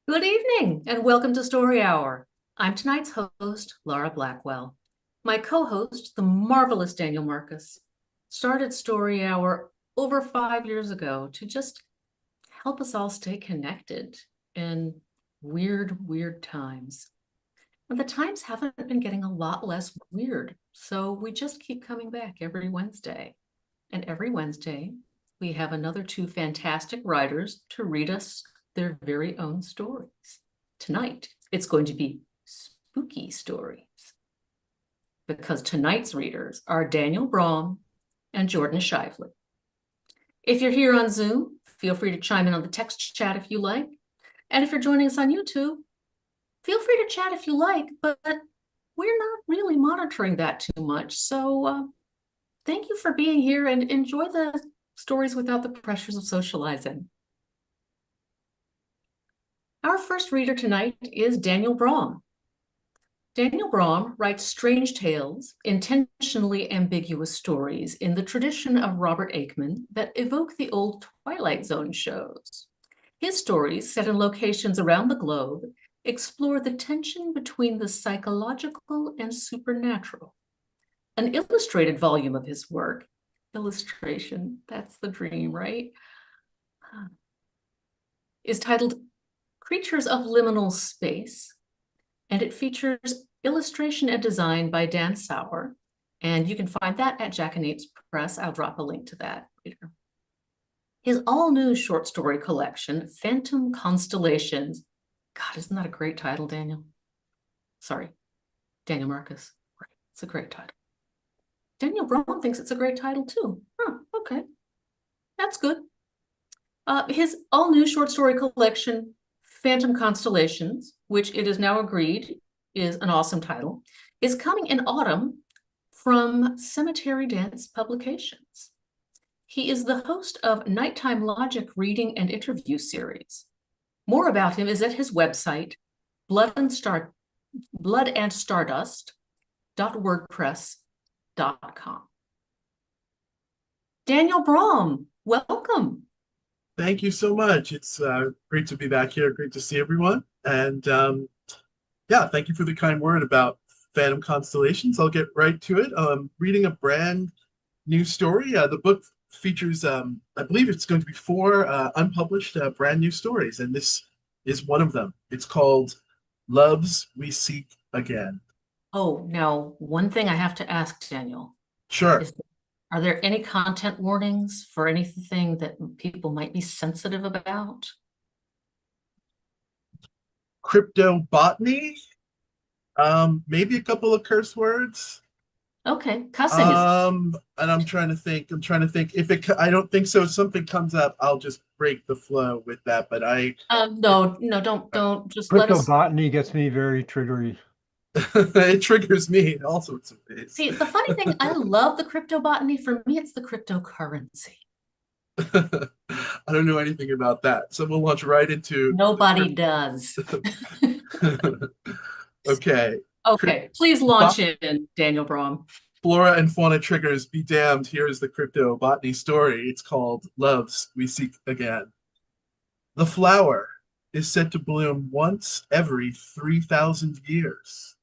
Good evening and welcome to Story Hour. I'm tonight's host, Laura Blackwell. My co-host, the marvelous Daniel Marcus, started Story Hour over 5 years ago to just help us all stay connected in weird times. And the times haven't been getting a lot less weird, so we just keep coming back every Wednesday. And every Wednesday, we have another two fantastic writers to read us their very own stories. Tonight, it's going to be spooky stories because tonight's readers are Daniel Braum and Jordan Shiveley. If you're here on Zoom, feel free to chime in on the text chat if you like. And if you're joining us on YouTube, feel free to chat if you like, but we're not really monitoring that too much. So thank you for being here and enjoy the stories without the pressures of socializing. Our first reader tonight is Daniel Braum. Daniel Braum writes strange tales, intentionally ambiguous stories in the tradition of Robert Aickman that evoke the old Twilight Zone shows. His stories, set in locations around the globe, explore the tension between the psychological and supernatural. An illustrated volume of his work, illustration, that's the dream, right? Is titled Creatures of Liminal Space, and it features illustration and design by Dan Sauer, and you can find that at Jackanapes Press. I'll drop a link to that later. His all-new short story collection, Phantom Constellations. God, isn't that a great title, Daniel? Sorry, Daniel Marcus. Right, it's a great title. Daniel Braum thinks it's a great title too. Huh, okay, that's good. His all-new short story collection, Phantom Constellations, which it is now agreed is an awesome title, is coming in autumn from Cemetery Dance Publications. He is the host of Nighttime Logic reading and interview series. More about him is at his website, bloodandstardust.wordpress.com. Daniel Braum, welcome. Thank you so much. It's great to be back here. Great to see everyone. And yeah, thank you for the kind word about Phantom Constellations. I'll get right to it. Reading a brand new story. The book features, I believe it's going to be four unpublished brand new stories, and this is one of them. It's called Loves We Seek Again. Oh, now, one thing I have to ask, Daniel, Sure. is are there any content warnings for anything that people might be sensitive about? Cryptobotany, maybe a couple of curse words. Okay, cussing is And I'm trying to think. If it, I don't think so. If something comes up, I'll just break the flow with that. But no, don't just let us Cryptobotany gets me very triggery. it triggers me in all sorts of ways. see. The funny thing, I love the crypto botany. For me, it's the cryptocurrency. I don't know anything about that, so we'll launch right into Nobody does. Okay. Okay, please launch in, Daniel Braum. Flora and fauna triggers be damned. Here is the cryptobotany story. It's called Loves We Seek Again. The flower is said to bloom once every 3,000 years.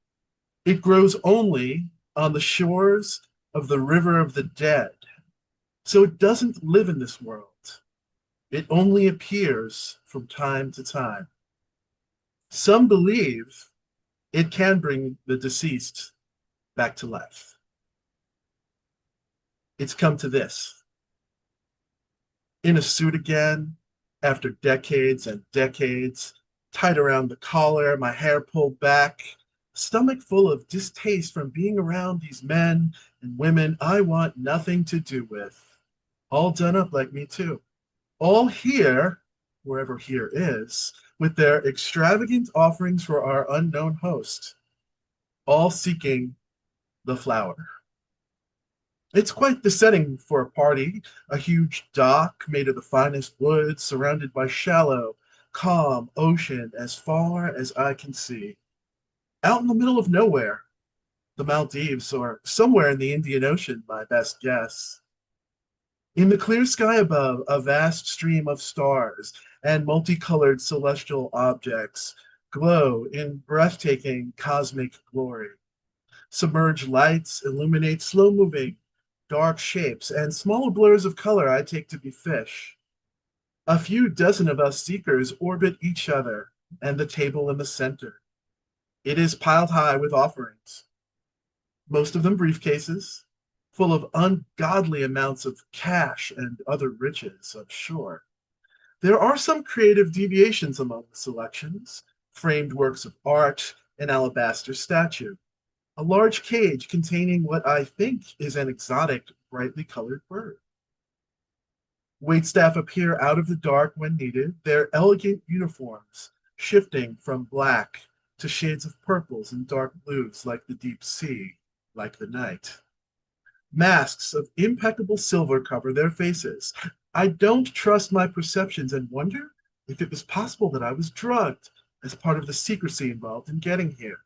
It grows only on the shores of the river of the dead, so it doesn't live in this world. It only appears from time to time. Some believe it can bring the deceased back to life. It's come to this. In a suit again, after decades and decades, tied around the collar, my hair pulled back, stomach full of distaste from being around these men and women I want nothing to do with. All done up like me too. All here, wherever here is, with their extravagant offerings for our unknown host, all seeking the flower. It's quite the setting for a party, a huge dock made of the finest wood, surrounded by shallow, calm ocean as far as I can see. Out in the middle of nowhere, the Maldives or somewhere in the Indian Ocean, my best guess. In the clear sky above, a vast stream of stars and multicolored celestial objects glow in breathtaking cosmic glory. Submerged lights illuminate slow-moving, dark shapes and smaller blurs of color I take to be fish. A few dozen of us seekers orbit each other and the table in the center. It is piled high with offerings, most of them briefcases, full of ungodly amounts of cash and other riches, I'm sure. There are some creative deviations among the selections, framed works of art, an alabaster statue, a large cage containing what I think is an exotic, brightly colored bird. Waitstaff appear out of the dark when needed, their elegant uniforms shifting from black to shades of purples and dark blues like the deep sea, like the night. Masks of impeccable silver cover their faces. I don't trust my perceptions and wonder if it was possible that I was drugged as part of the secrecy involved in getting here.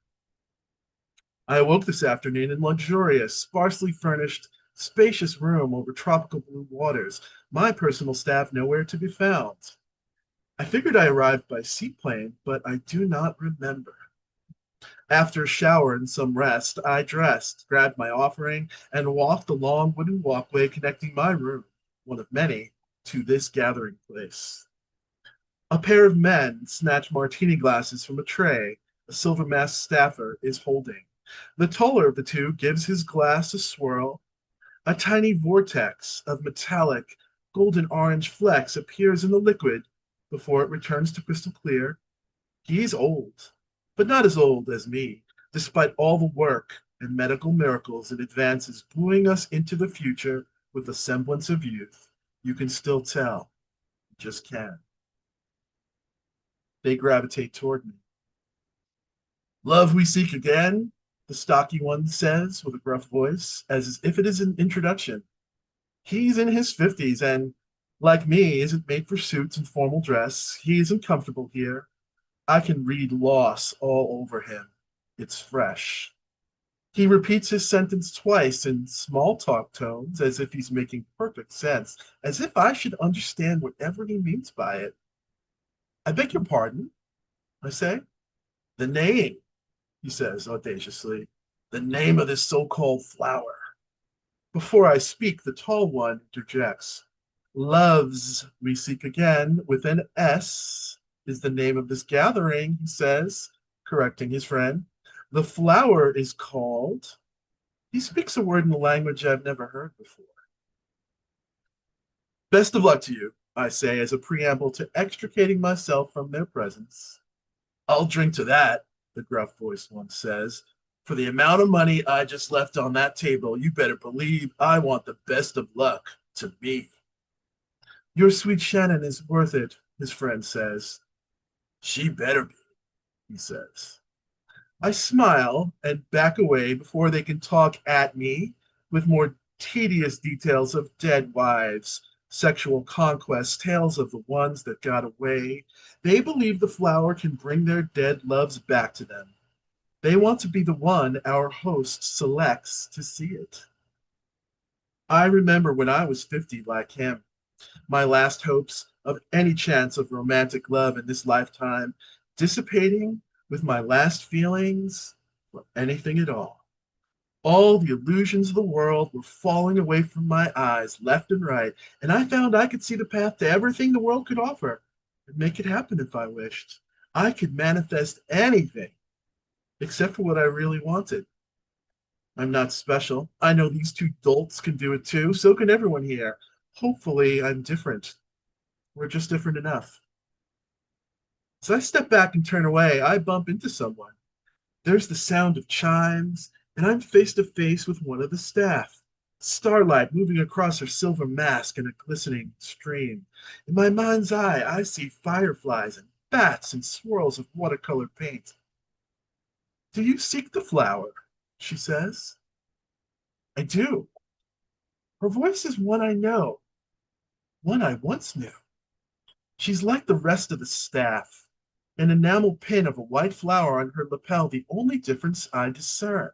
I awoke this afternoon in luxurious, sparsely furnished, spacious room over tropical blue waters, my personal staff nowhere to be found. I figured I arrived by seaplane, but I do not remember. After a shower and some rest, I dressed, grabbed my offering, and walked the long wooden walkway connecting my room, one of many, to this gathering place. A pair of men snatch martini glasses from a tray a silver masked staffer is holding. The taller of the two gives his glass a swirl. A tiny vortex of metallic golden orange flecks appears in the liquid before it returns to crystal clear. He's old, but not as old as me, despite all the work and medical miracles and advances buoying us into the future with a semblance of youth. You can still tell. You just can. They gravitate toward me. Love we seek again, the stocky one says with a gruff voice, as if it is an introduction. He's in his 50s and, like me, isn't made for suits and formal dress. He isn't comfortable here. I can read loss all over him. It's fresh. He repeats his sentence twice in small talk tones, as if he's making perfect sense, as if I should understand whatever he means by it. I beg your pardon, I say. The name, he says audaciously. The name of this so-called flower. Before I speak, the tall one interjects. Loves we seek again with an S is the name of this gathering, he says, correcting his friend. The flower is called. He speaks a word in a language I've never heard before. Best of luck to you, I say as a preamble to extricating myself from their presence. I'll drink to that, the gruff voice once says. For the amount of money I just left on that table, you better believe I want the best of luck to me. Your sweet Shannon is worth it, his friend says. She better be, he says. I smile and back away before they can talk at me with more tedious details of dead wives, sexual conquests, tales of the ones that got away. They believe the flower can bring their dead loves back to them. They want to be the one our host selects to see it. I remember when I was 50 like him, my last hopes of any chance of romantic love in this lifetime dissipating with my last feelings for anything at all. All the illusions of the world were falling away from my eyes left and right, and I found I could see the path to everything the world could offer and make it happen if I wished. I could manifest anything except for what I really wanted. I'm not special. I know these two dolts can do it too. So can everyone here. Hopefully, I'm different. We're just different enough. As I step back and turn away, I bump into someone. There's the sound of chimes, and I'm face to face with one of the staff. Starlight moving across her silver mask in a glistening stream. In my mind's eye, I see fireflies and bats and swirls of watercolor paint. Do you seek the flower? She says. I do. Her voice is one I know, one I once knew. She's like the rest of the staff, an enamel pin of a white flower on her lapel, the only difference I discern.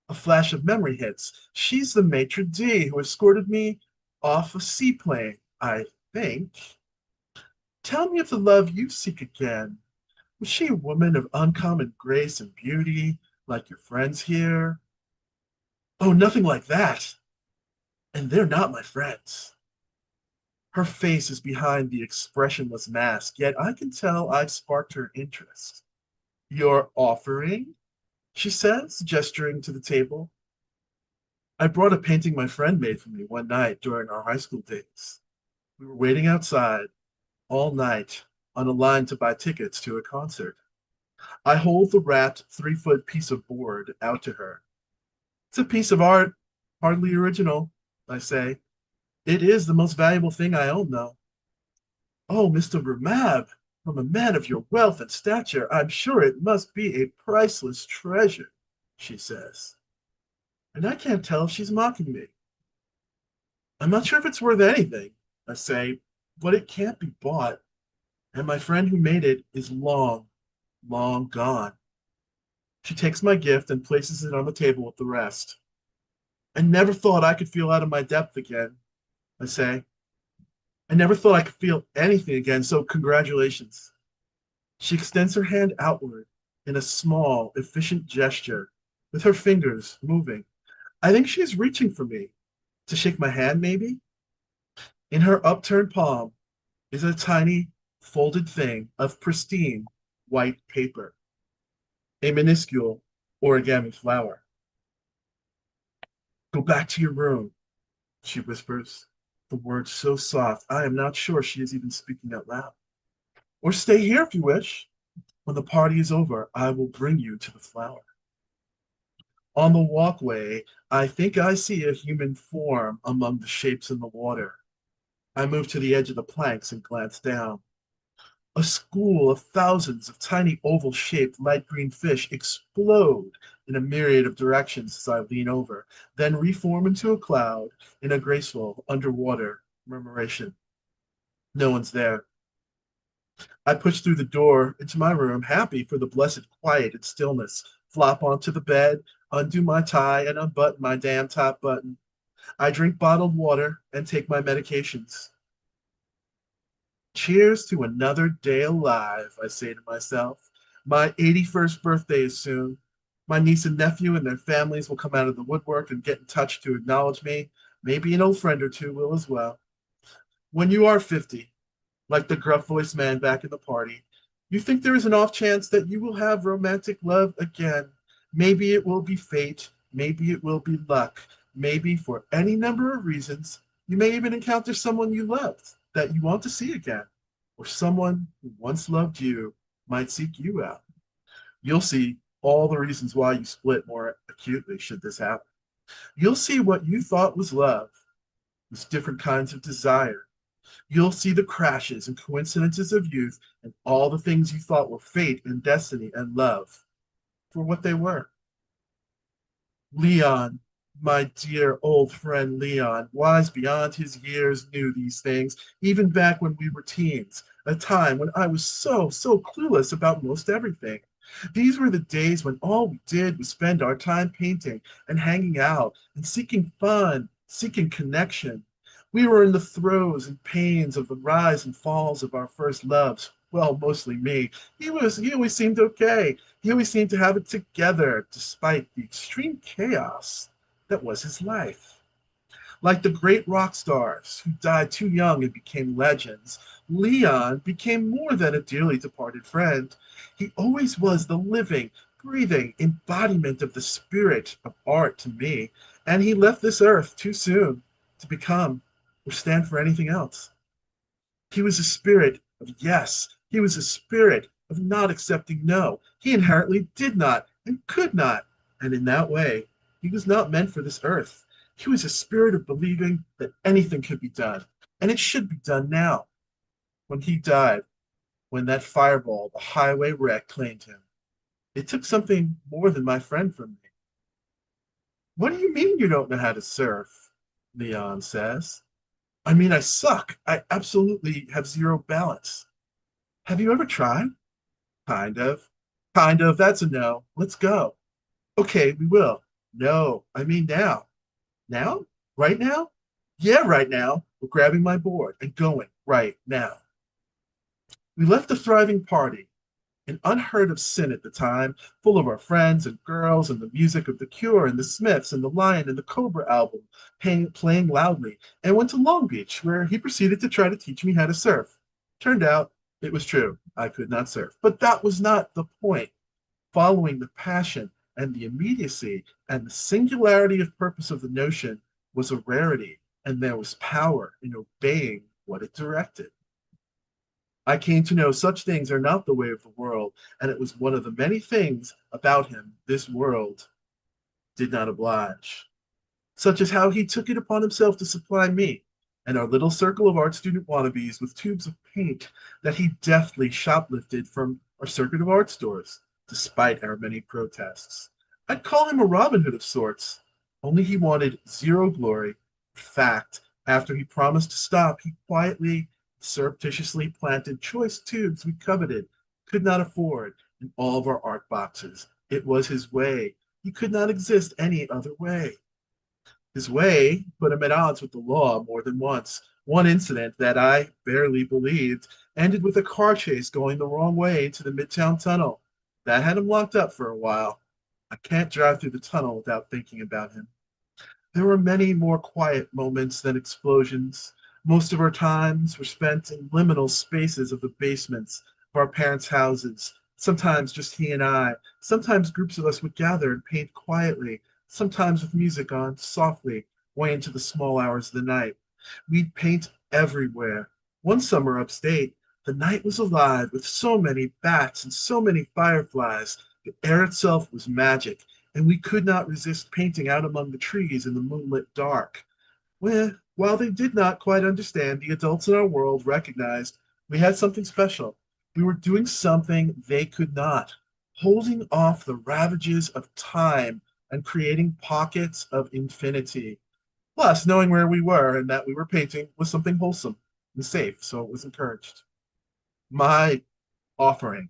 A flash of memory hits. She's the maitre d' who escorted me off a seaplane, I think. Tell me of the love you seek again. Was she a woman of uncommon grace and beauty, like your friends here? Oh, nothing like that. And they're not my friends. Her face is behind the expressionless mask, yet I can tell I've sparked her interest. Your offering? She says, gesturing to the table. I brought a painting my friend made for me one night during our high school days. We were waiting outside all night on a line to buy tickets to a concert. I hold the wrapped 3 foot piece of board out to her. It's a piece of art, hardly original, I say. It is the most valuable thing I own, though. Oh, Mr. Ramab, from a man of your wealth and stature, I'm sure it must be a priceless treasure, she says. And I can't tell if she's mocking me. I'm not sure if it's worth anything, I say, but it can't be bought. And my friend who made it is long, long gone. She takes my gift and places it on the table with the rest. I never thought I could feel out of my depth again, I say. I never thought I could feel anything again, so congratulations. She extends her hand outward in a small, efficient gesture, with her fingers moving. I think she's reaching for me to shake my hand, maybe. In her upturned palm is a tiny, folded thing of pristine white paper, a minuscule origami flower. Go back to your room, she whispers, the words so soft I am not sure she is even speaking out loud. Or stay here if you wish. When the party is over, I will bring you to the flower. On the walkway, I think I see a human form among the shapes in the water. I move to the edge of the planks and glance down. A school of thousands of tiny oval-shaped light green fish explode in a myriad of directions as I lean over, then reform into a cloud in a graceful underwater murmuration. No one's there. I push through the door into my room, happy for the blessed quiet and stillness, flop onto the bed, undo my tie, and unbutton my damn top button. I drink bottled water and take my medications. Cheers to another day alive, I say to myself. My 81st birthday is soon. My niece and nephew and their families will come out of the woodwork and get in touch to acknowledge me. Maybe an old friend or two will as well. When you are 50, like the gruff voiced man back in the party, you think there is an off chance that you will have romantic love again. Maybe it will be fate. Maybe it will be luck. Maybe for any number of reasons, you may even encounter someone you loved that you want to see again, or someone who once loved you might seek you out. You'll see all the reasons why you split more acutely should this happen. You'll see what you thought was love was different kinds of desire. You'll see the crashes and coincidences of youth and all the things you thought were fate and destiny and love for what they were. Leon, my dear old friend Leon, wise beyond his years, knew these things, even back when we were teens, a time when I was so clueless about most everything. These were the days when all we did was spend our time painting and hanging out and seeking fun, seeking connection. We were in the throes and pains of the rise and falls of our first loves. Well, mostly me. He always seemed okay. He always seemed to have it together despite the extreme chaos that was his life. Like the great rock stars who died too young and became legends, Leon became more than a dearly departed friend. He always was the living, breathing embodiment of the spirit of art to me, and he left this earth too soon to become or stand for anything else. He was a spirit of yes. He was a spirit of not accepting no. He inherently did not and could not. And in that way, he was not meant for this earth. He was a spirit of believing that anything could be done. And it should be done now. When he died, when that fireball, the highway wreck, claimed him, it took something more than my friend from me. What do you mean you don't know how to surf? Leon says. I mean, I suck. I absolutely have zero balance. Have you ever tried? Kind of. Kind of. That's a no. Let's go. Okay, we will. No, I mean now. Now? Right now? Yeah, right now. We're grabbing my board and going right now. We left the thriving party, an unheard of sin at the time, full of our friends and girls and the music of The Cure and the Smiths and the Lion and the Cobra album playing loudly, and went to Long Beach, where he proceeded to try to teach me how to surf. Turned out it was true. I could not surf. But that was not the point. Following the passion and the immediacy and the singularity of purpose of the notion was a rarity, and there was power in obeying what it directed. I came to know such things are not the way of the world, and it was one of the many things about him this world did not oblige, such as how he took it upon himself to supply me and our little circle of art student wannabes with tubes of paint that he deftly shoplifted from our circuit of art stores, despite our many protests. I'd call him a Robin Hood of sorts, only he wanted zero glory. In fact, after he promised to stop, he quietly, surreptitiously planted choice tubes we coveted, could not afford, in all of our art boxes. It was his way. He could not exist any other way. His way put him at odds with the law more than once. One incident that I barely believed ended with a car chase going the wrong way into the Midtown Tunnel. That had him locked up for a while. I can't drive through the tunnel without thinking about him. There were many more quiet moments than explosions. Most of our times were spent in liminal spaces of the basements of our parents' houses. Sometimes just he and I. Sometimes groups of us would gather and paint quietly, sometimes with music on softly, way into the small hours of the night. We'd paint everywhere. One summer upstate, the night was alive with so many bats and so many fireflies. The air itself was magic, and we could not resist painting out among the trees in the moonlit dark. While they did not quite understand, the adults in our world recognized we had something special. We were doing something they could not, holding off the ravages of time and creating pockets of infinity. Plus, knowing where we were and that we were painting was something wholesome and safe, so it was encouraged. My offering.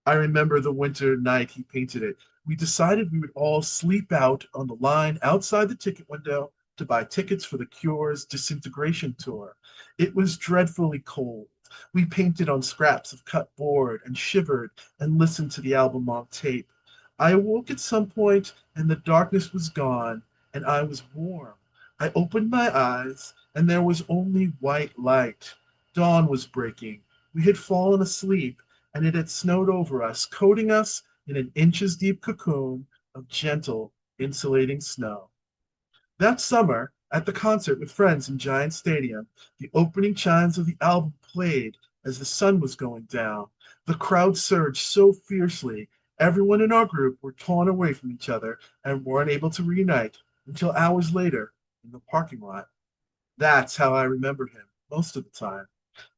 I remember the winter night he painted it. We decided we would all sleep out on the line outside the ticket window to buy tickets for the Cure's disintegration tour. It was dreadfully cold. We painted on scraps of cut board and shivered and listened to the album on tape. I awoke at some point and the darkness was gone and I was warm. I opened my eyes and there was only white light. Dawn was breaking. We had fallen asleep and it had snowed over us, coating us in an inches deep cocoon of gentle, insulating snow. That summer, at the concert with friends in Giant Stadium, the opening chimes of the album played as the sun was going down. The crowd surged so fiercely, everyone in our group were torn away from each other and weren't able to reunite until hours later in the parking lot. That's how I remember him most of the time.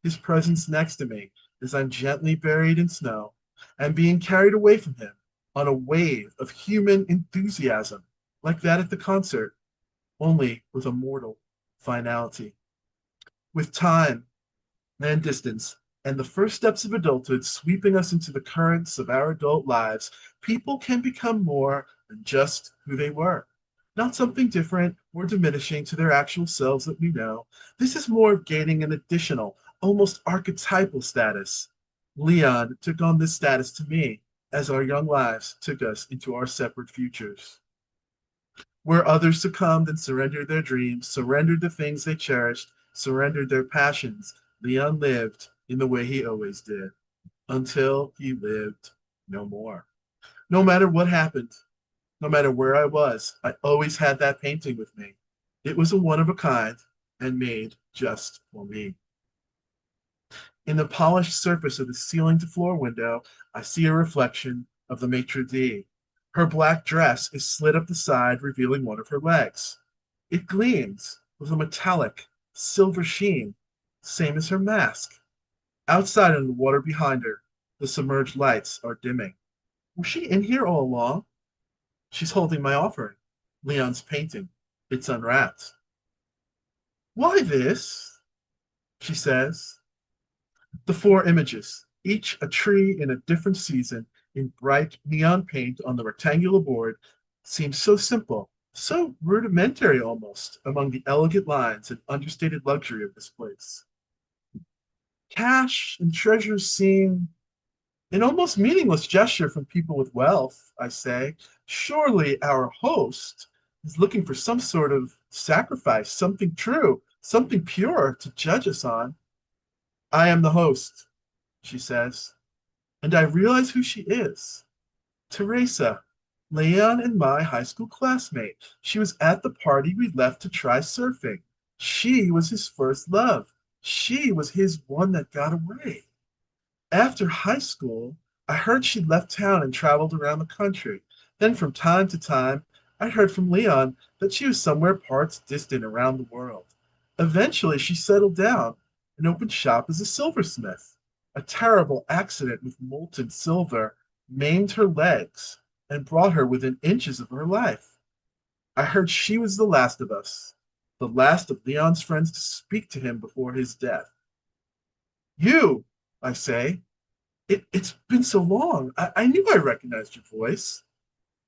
His presence next to me as I'm gently buried in snow and being carried away from him on a wave of human enthusiasm like that at the concert, only with a mortal finality. With time and distance and the first steps of adulthood sweeping us into the currents of our adult lives, people can become more than just who they were. Not something different or diminishing to their actual selves that we know. This is more of gaining an additional, almost archetypal status. Leon took on this status to me as our young lives took us into our separate futures. Where others succumbed and surrendered their dreams, surrendered the things they cherished, surrendered their passions, Leon lived in the way he always did, until he lived no more. No matter what happened, no matter where I was, I always had that painting with me. It was a one of a kind and made just for me. In the polished surface of the ceiling to floor window, I see a reflection of the maitre d'. Her black dress is slit up the side, revealing one of her legs. It gleams with a metallic silver sheen, same as her mask. Outside in the water behind her, the submerged lights are dimming. Was she in here all along? She's holding my offering, Leon's painting. It's unwrapped. Why this? She says. The four images, each a tree in a different season, in bright neon paint on the rectangular board, seem so simple, So rudimentary almost among the elegant lines and understated luxury of this place. Cash and treasures seem an almost meaningless gesture from people with wealth, I say. Surely our host is looking for some sort of sacrifice, something true, something pure to judge us on. I am the host, she says, and I realize who she is. Teresa, Leon and my high school classmate. She was at the party we left to try surfing. She was his first love. She was his one that got away. After high school, I heard she left town and traveled around the country. Then from time to time, I heard from Leon that she was somewhere parts distant around the world. Eventually, she settled down and opened shop as a silversmith. A terrible accident with molten silver maimed her legs and brought her within inches of her life. I heard she was the last of us, the last of Leon's friends to speak to him before his death. You, I say, it's been so long. I knew I recognized your voice.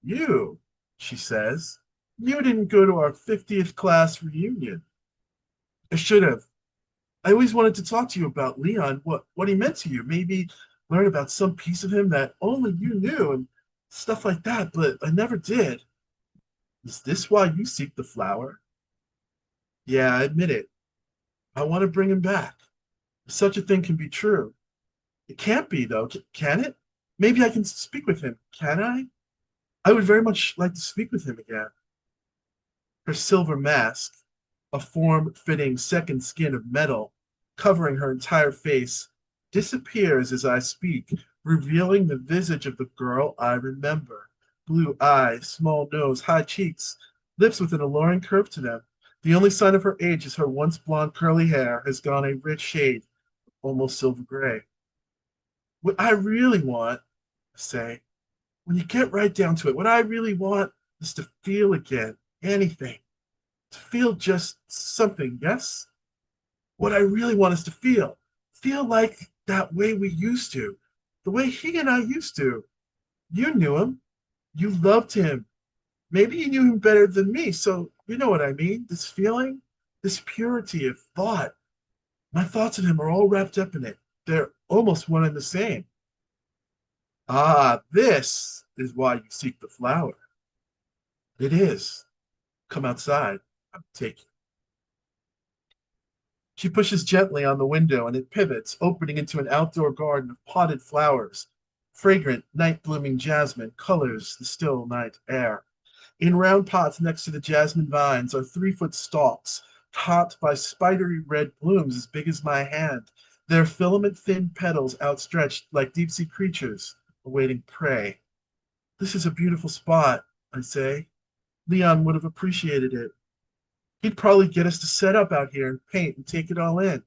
You, she says, you didn't go to our 50th class reunion. I should have. I always wanted to talk to you about Leon, what he meant to you. Maybe learn about some piece of him that only you knew and stuff like that, but I never did. Is this why you seek the flower? Yeah, I admit it. I want to bring him back. If such a thing can be true. It can't be, though, can it? Maybe I can speak with him, can I? I would very much like to speak with him again. Her silver mask, a form-fitting second skin of metal covering her entire face, disappears as I speak, revealing the visage of the girl I remember. Blue eyes, small nose, high cheeks, lips with an alluring curve to them. The only sign of her age is her once blonde curly hair has gone a rich shade, almost silver gray. What I really want, I say, when you get right down to it, what I really want is to feel again anything, to feel just something, yes? What I really want is to feel like that way we used to, the way he and I used to. You knew him, you loved him. Maybe you knew him better than me, so you know what I mean? This feeling, this purity of thought. My thoughts of him are all wrapped up in it. They're almost one and the same. Ah, this is why you seek the flower. It is. Come outside. I'm taking. She pushes gently on the window and it pivots, opening into an outdoor garden of potted flowers. Fragrant, night blooming jasmine colors the still night air. In round pots next to the jasmine vines are 3-foot stalks, topped by spidery red blooms as big as my hand, their filament thin petals outstretched like deep sea creatures awaiting prey. This is a beautiful spot, I say. Leon would have appreciated it. He'd probably get us to set up out here and paint and take it all in.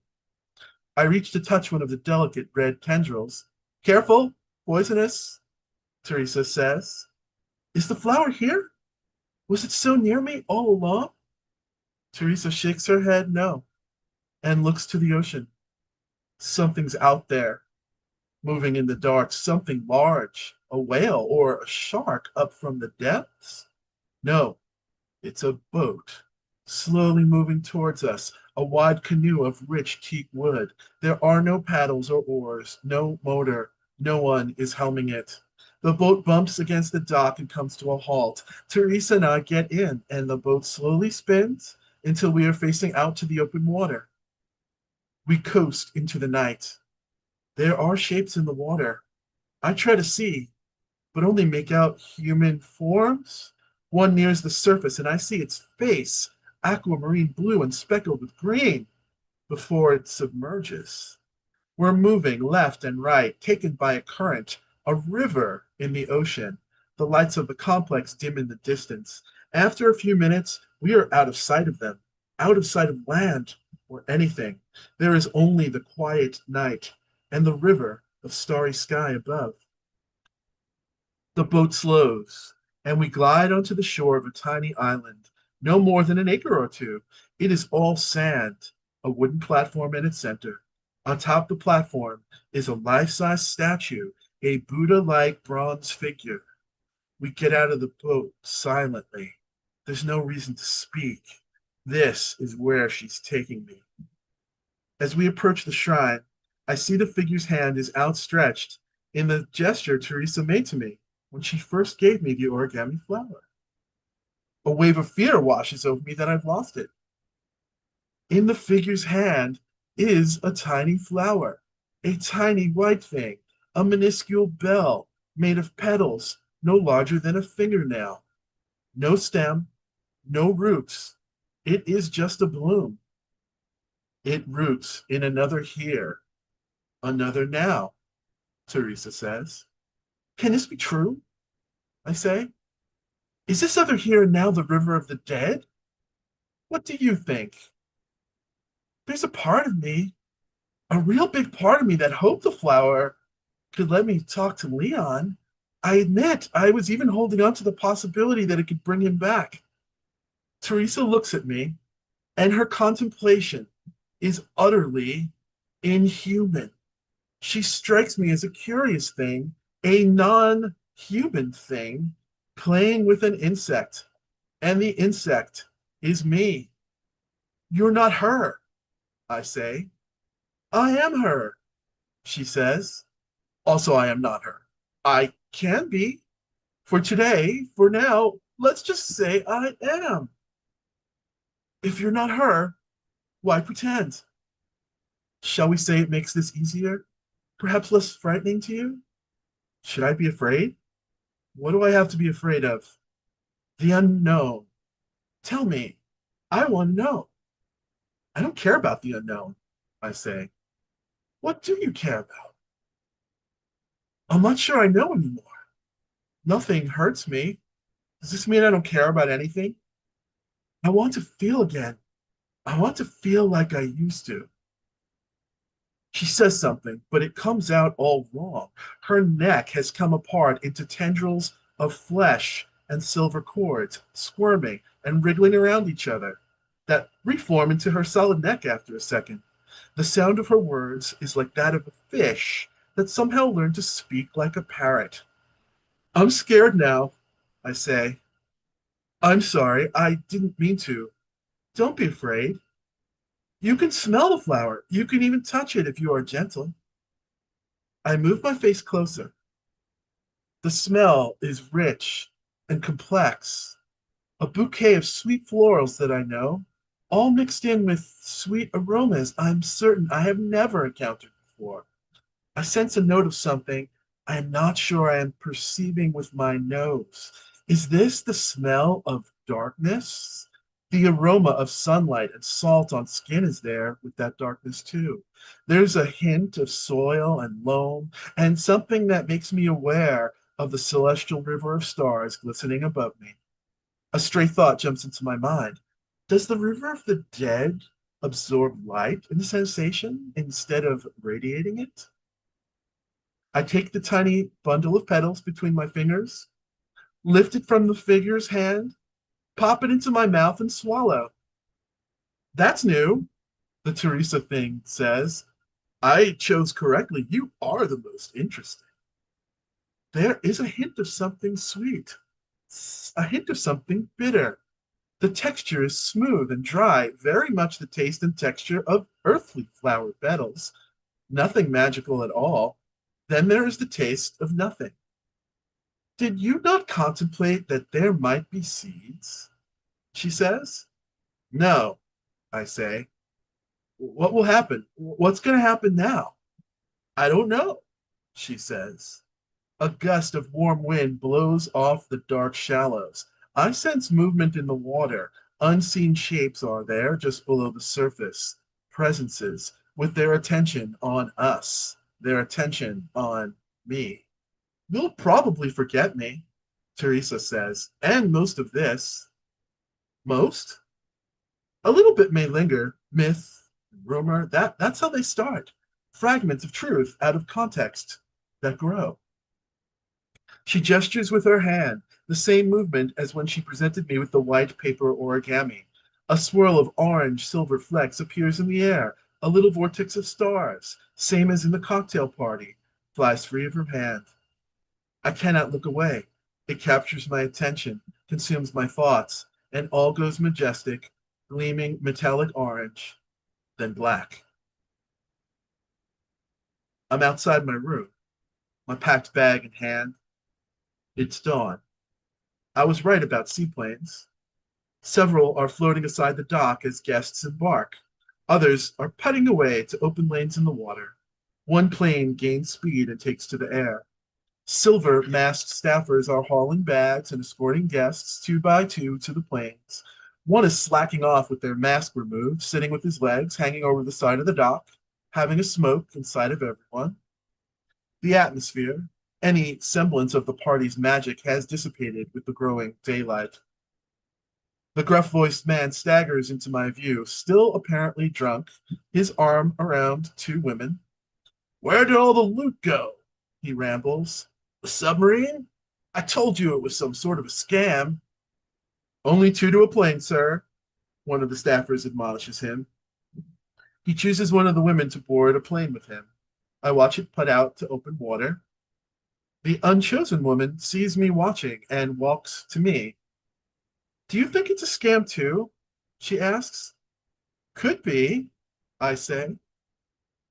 I reach to touch one of the delicate red tendrils. Careful, poisonous, Teresa says. Is the flower here? Was it so near me all along? Teresa shakes her head no and looks to the ocean. Something's out there, moving in the dark, something large, a whale or a shark up from the depths? No, it's a boat, slowly moving towards us, a wide canoe of rich teak wood. There are no paddles or oars, no motor. No one is helming it. The boat bumps against the dock and comes to a halt. Teresa and I get in, and the boat slowly spins until we are facing out to the open water. We coast into the night. There are shapes in the water. I try to see, but only make out human forms. One nears the surface, and I see its face, aquamarine blue and speckled with green, before it submerges. We're moving left and right, taken by a current, a river in the ocean. The lights of the complex dim in the distance. After a few minutes, we are out of sight of them, out of sight of land or anything. There is only the quiet night and the river of starry sky above. The boat slows, and we glide onto the shore of a tiny island, no more than an acre or two. It is all sand, a wooden platform in its center. On top of the platform is a life-size statue, a Buddha-like bronze figure. We get out of the boat silently. There's no reason to speak. This is where she's taking me. As we approach the shrine, I see the figure's hand is outstretched in the gesture Teresa made to me when she first gave me the origami flower. A wave of fear washes over me that I've lost it. In the figure's hand is a tiny flower, a tiny white thing, a minuscule bell made of petals no larger than a fingernail. No stem, no roots. It is just a bloom. It roots in another here, another now, Teresa says. Can this be true? I say. Is this other here and now the river of the dead? What do you think? There's a part of me, a real big part of me that hoped the flower could let me talk to Leon. I admit I was even holding on to the possibility that it could bring him back. Teresa looks at me, and her contemplation is utterly inhuman. She strikes me as a curious thing, a non-human thing, playing with an insect, and the insect is me. You're not her, I say. I am her, she says. Also, I am not her. I can be. For today, for now, let's just say I am. If you're not her, why pretend? Shall we say it makes this easier? Perhaps less frightening to you? Should I be afraid? What do I have to be afraid of? The unknown. Tell me. I want to know. I don't care about the unknown, I say. What do you care about? I'm not sure I know anymore. Nothing hurts me. Does this mean I don't care about anything? I want to feel again. I want to feel like I used to. She says something, but it comes out all wrong. Her neck has come apart into tendrils of flesh and silver cords, squirming and wriggling around each other, that reform into her solid neck after a second. The sound of her words is like that of a fish that somehow learned to speak like a parrot. I'm scared now, I say. I'm sorry, I didn't mean to. Don't be afraid. You can smell the flower. You can even touch it if you are gentle. I move my face closer. The smell is rich and complex. A bouquet of sweet florals that I know, all mixed in with sweet aromas I'm certain I have never encountered before. I sense a note of something I am not sure I am perceiving with my nose. Is this the smell of darkness? The aroma of sunlight and salt on skin is there with that darkness too. There's a hint of soil and loam and something that makes me aware of the celestial river of stars glistening above me. A stray thought jumps into my mind. Does the river of the dead absorb light in the sensation instead of radiating it? I take the tiny bundle of petals between my fingers, lift it from the figure's hand, pop it into my mouth, and swallow. That's new, the Teresa thing says. I chose correctly. You are the most interesting. There is a hint of something sweet, a hint of something bitter. The texture is smooth and dry, very much the taste and texture of earthly flower petals. Nothing magical at all. Then there is the taste of nothing. Did you not contemplate that there might be seeds? She says. No, I say. What will happen? What's going to happen now? I don't know, she says. A gust of warm wind blows off the dark shallows. I sense movement in the water. Unseen shapes are there just below the surface. Presences with their attention on us, their attention on me. You'll probably forget me, Teresa says, and most of this. Most? A little bit may linger, myth, rumor, that's how they start. Fragments of truth out of context that grow. She gestures with her hand, the same movement as when she presented me with the white paper origami. A swirl of orange silver flecks appears in the air, a little vortex of stars, same as in the cocktail party, flies free of her hand. I cannot look away. It captures my attention, consumes my thoughts, and all goes majestic, gleaming metallic orange, then black. I'm outside my room, my packed bag in hand. It's dawn. I was right about seaplanes. Several are floating aside the dock as guests embark. Others are putting away to open lanes in the water. One plane gains speed and takes to the air. Silver masked staffers are hauling bags and escorting guests two by two to the planes. One is slacking off with their mask removed, sitting with his legs hanging over the side of the dock, having a smoke in sight of everyone. The atmosphere, any semblance of the party's magic, has dissipated with the growing daylight. The gruff-voiced man staggers into my view, still apparently drunk, his arm around two women. "Where did all the loot go?" he rambles. "The submarine? I told you it was some sort of a scam." "Only two to a plane, sir," one of the staffers admonishes him. He chooses one of the women to board a plane with him. I watch it put out to open water. The unchosen woman sees me watching and walks to me. "Do you think it's a scam too?" she asks. "Could be," I say.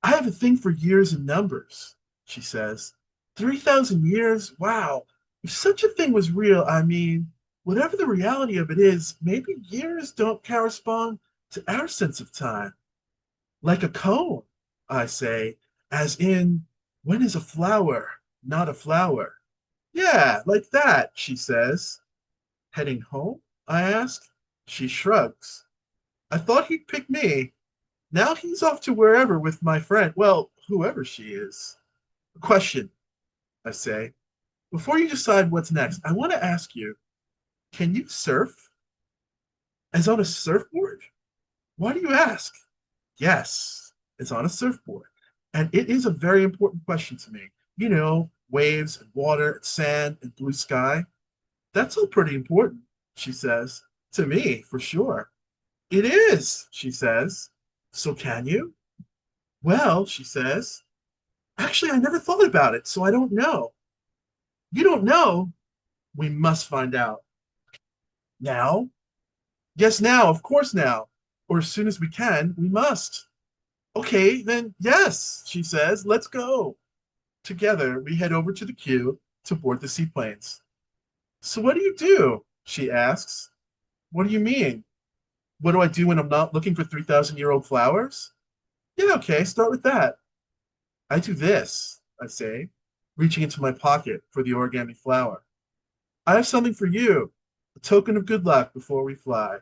"I have a thing for years and numbers," she says. 3,000 years? Wow. If such a thing was real, I mean, whatever the reality of it is, maybe years don't correspond to our sense of time. "Like a cone," I say, as in, when is a flower not a flower? "Yeah, like that," she says. "Heading home?" I ask. She shrugs. "I thought he'd pick me. Now he's off to wherever with my friend. Well, whoever she is." "A question," I say. "Before you decide what's next, I want to ask you, can you surf?" "As on a surfboard?" "Why do you ask?" "Yes, it's on a surfboard. And it is a very important question to me. You know, waves and water and sand and blue sky. That's all pretty important," she says. "To me, for sure." "It is," she says. "So can you?" "Well," she says, "actually, I never thought about it, so I don't know." "You don't know?" "We must find out." "Now?" "Yes, now, of course now. Or as soon as we can, we must." "Okay, then yes," she says. "Let's go." Together, we head over to the queue to board the seaplanes. "So what do you do?" she asks. "What do you mean? What do I do when I'm not looking for 3,000-year-old flowers?" "Yeah, okay, start with that." "I do this," I say, reaching into my pocket for the origami flower. "I have something for you, a token of good luck before we fly."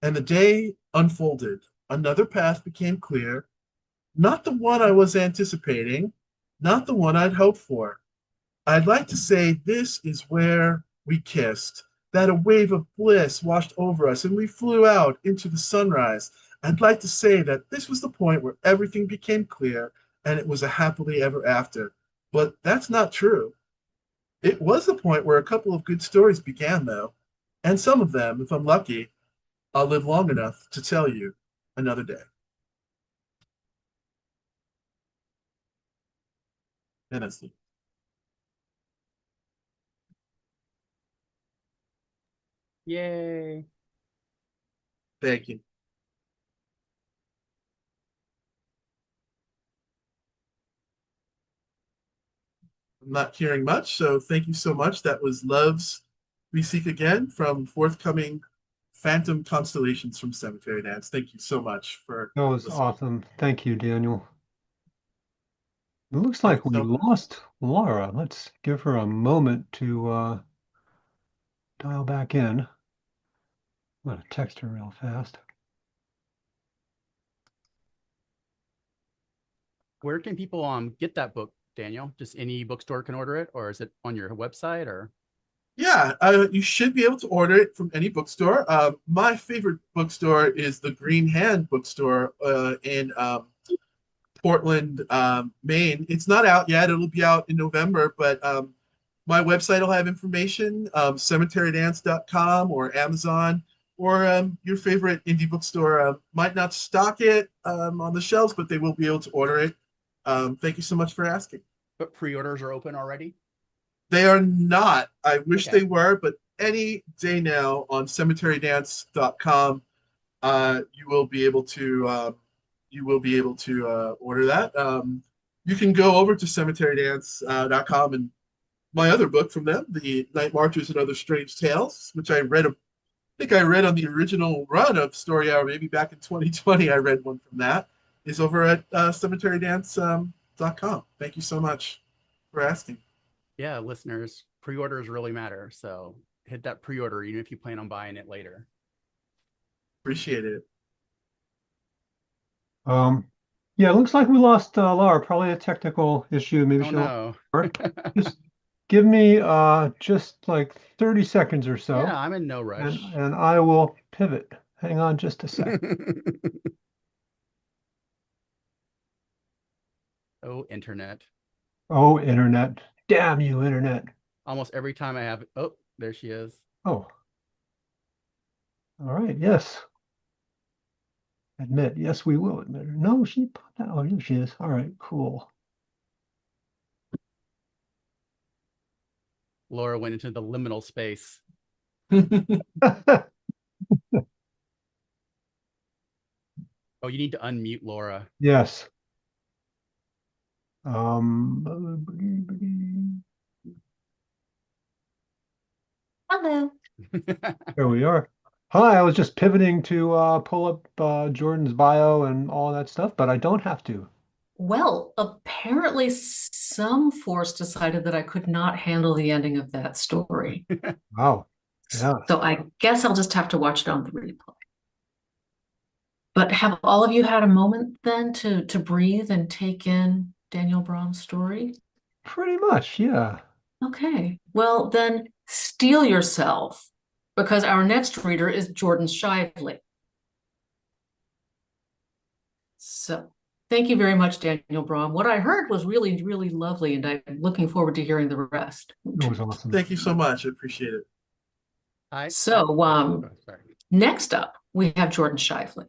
And the day unfolded. Another path became clear, not the one I was anticipating, not the one I'd hoped for. I'd like to say this is where we kissed, that a wave of bliss washed over us and we flew out into the sunrise. I'd like to say that this was the point where everything became clear and it was a happily ever after. But that's not true. It was the point where a couple of good stories began, though. And some of them, if I'm lucky, I'll live long enough to tell you another day. And that's it. Yay. Thank you. I'm not hearing much, so thank you so much. That was Love's We Seek Again from forthcoming Phantom Constellations from Cemetery Dance. Thank you so much for That was listening. awesome. Thank you, Daniel. It looks Thank like you we so much. lost Laura. Let's give her a moment to dial back in. I'm going to text her real fast. Where can people get that book, Daniel? Just any bookstore can order it, or is it on your website? Or Yeah, you should be able to order it from any bookstore. My favorite bookstore is the Green Hand bookstore in Portland, Maine. It's not out yet. It'll be out in November, but my website will have information, cemeterydance.com or Amazon or your favorite indie bookstore. Might not stock it on the shelves, but they will be able to order it. Thank you so much for asking. but pre-orders are open already? They are not. I wish Okay. they were, but any day now on cemeterydance.com. You will be able to order that. You can go over to cemeterydance.com and my other book from them, The Night Marchers and Other Strange Tales, which I think I read on the original run of Story Hour, maybe back in 2020. I read one from that. Is over at cemeterydance.com. Thank you so much for asking. Yeah, listeners, pre-orders really matter. So hit that pre-order, even if you plan on buying it later. Appreciate it. Yeah, it looks like we lost Laura. Probably a technical issue. Maybe Oh she'll no. work. Just give me just like 30 seconds or so, Yeah, I'm in no rush. and I will pivot. Hang on just a sec. Oh, internet. Oh, internet. Damn you, internet. Almost every time I have, oh, there she is. Oh, all right. Yes. Admit. Yes, we will admit her. No, she popped out. Oh, here she is. All right, cool. Laura went into the liminal space. Oh, you need to unmute Laura. Yes. Hello. There we are. Hi, I was just pivoting to pull up Jordan's bio and all that stuff, but I don't have to. Well, apparently some force decided that I could not handle the ending of that story. Wow. Yeah. So I guess I'll just have to watch it on the replay. But have all of you had a moment then to breathe and take in Daniel Braum's story? Pretty much, yeah. Okay, well then steel yourself because our next reader is Jordan Shiveley. So thank you very much, Daniel Braum. What I heard was really, really lovely, and I'm looking forward to hearing the rest. It was awesome. Thank you so much. I appreciate it. Sorry. Next up, we have Jordan Shiveley.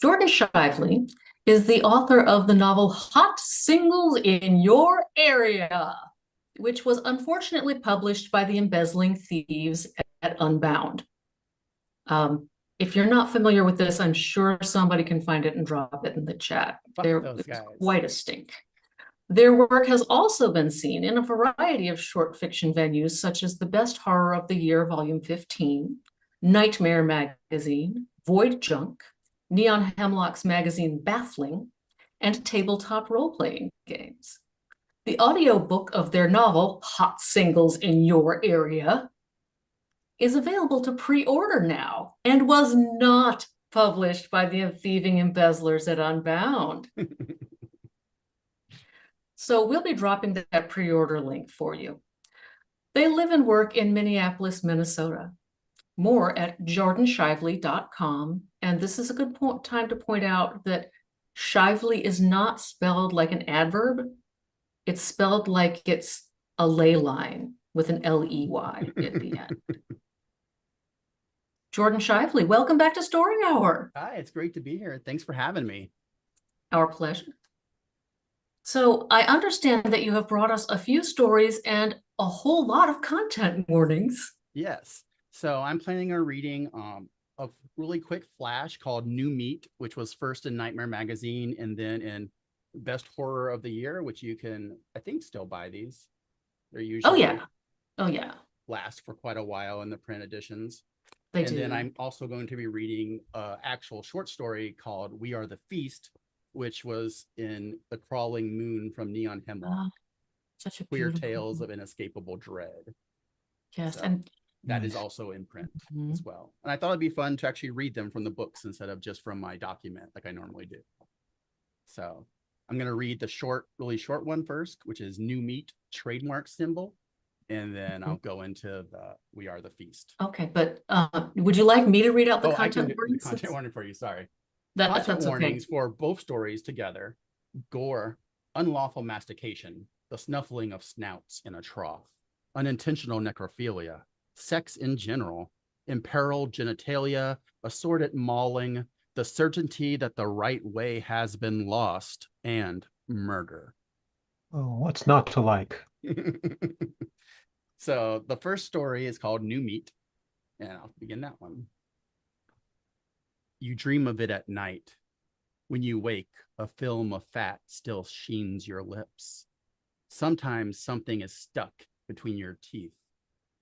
Jordan Shiveley is the author of the novel Hot Singles in Your Area, which was unfortunately published by the Embezzling Thieves at Unbound. If you're not familiar with this, I'm sure somebody can find it and drop it in the chat. Those guys. Quite a stink. Their work has also been seen in a variety of short fiction venues, such as The Best Horror of the Year, Volume 15, Nightmare Magazine, Void Junk, Neon Hemlock's magazine Baffling, and tabletop role-playing games. The audiobook of their novel, Hot Singles in Your Area, is available to pre-order now and was not published by the thieving embezzlers at Unbound. So we'll be dropping that pre-order link for you. They live and work in Minneapolis, Minnesota. More at jordanshively.com. And this is a good time to point out that Shively is not spelled like an adverb. It's spelled like it's a ley line with an L-E-Y at the end. Jordan Shiveley, welcome back to Story Hour. Hi, it's great to be here. Thanks for having me. Our pleasure. So I understand that you have brought us a few stories and a whole lot of content warnings. Yes. So I'm planning on reading a really quick flash called New Meat, which was first in Nightmare Magazine and then in Best Horror of the Year, which you can, I think, still buy these. They're usually last for quite a while in the print editions. They do. Then I'm also going to be reading an actual short story called We Are the Feast, which was in The Crawling Moon from Neon Hemlock. Such a Queer beautiful Tales of Inescapable Dread. Yes, So and that is also in print as well. And I thought it'd be fun to actually read them from the books instead of just from my document like I normally do. So I'm going to read the really short one first, which is New Meat Trademark Symbol. And then I'll go into the We Are the Feast. Okay, but would you like me to read out the content I can do the warnings? content warning for you. Sorry. That's warnings okay. for both stories together: gore, unlawful mastication, the snuffling of snouts in a trough, unintentional necrophilia, sex in general, imperiled genitalia, assorted mauling, the certainty that the right way has been lost, and murder. Oh, what's not to like? So the first story is called New Meat, and I'll begin that one. You dream of it at night. When you wake, a film of fat still sheens your lips. Sometimes something is stuck between your teeth.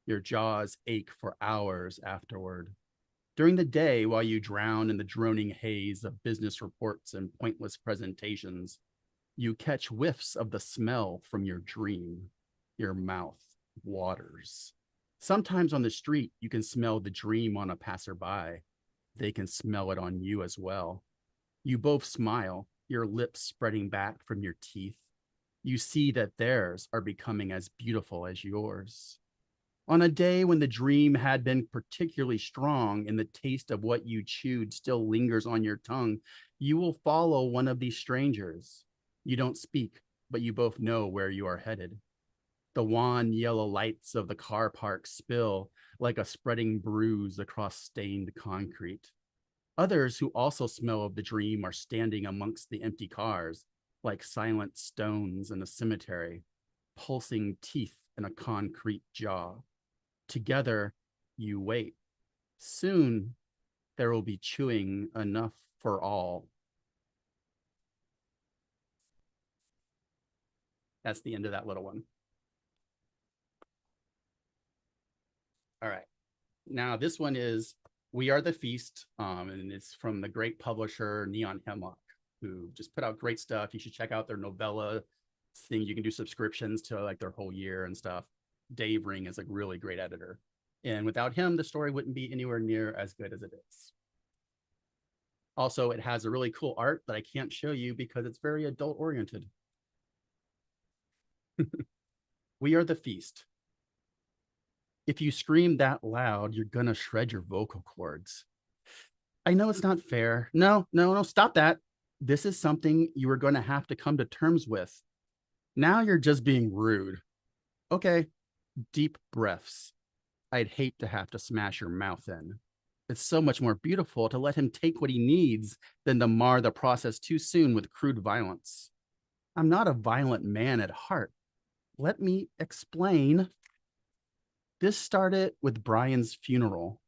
Your jaws ache for hours afterward. During the day, while you drown in the droning haze of business reports and pointless presentations, you catch whiffs of the smell from your dream. Your mouth waters. Sometimes on the street, you can smell the dream on a passerby. They can smell it on you as well. You both smile, your lips spreading back from your teeth. You see that theirs are becoming as beautiful as yours. On a day when the dream had been particularly strong and the taste of what you chewed still lingers on your tongue, you will follow one of these strangers. You don't speak, but you both know where you are headed. The wan yellow lights of the car park spill like a spreading bruise across stained concrete. Others who also smell of the dream are standing amongst the empty cars, like silent stones in a cemetery, pulsing teeth in a concrete jaw. Together, you wait. Soon, there will be chewing enough for all. That's the end of that little one. All right. Now, this one is We Are the Feast, and it's from the great publisher Neon Hemlock, who just put out great stuff. You should check out their novella thing. You can do subscriptions to like their whole year and stuff. Dave Ring is a really great editor. And without him, the story wouldn't be anywhere near as good as it is. Also, it has a really cool art that I can't show you because it's very adult oriented. We Are the Feast. If you scream that loud, you're gonna shred your vocal cords. I know it's not fair. No, stop that. This is something you are gonna have to come to terms with. Now you're just being rude. Okay, deep breaths. I'd hate to have to smash your mouth in. It's so much more beautiful to let him take what he needs than to mar the process too soon with crude violence. I'm not a violent man at heart. Let me explain. This started with Brian's funeral.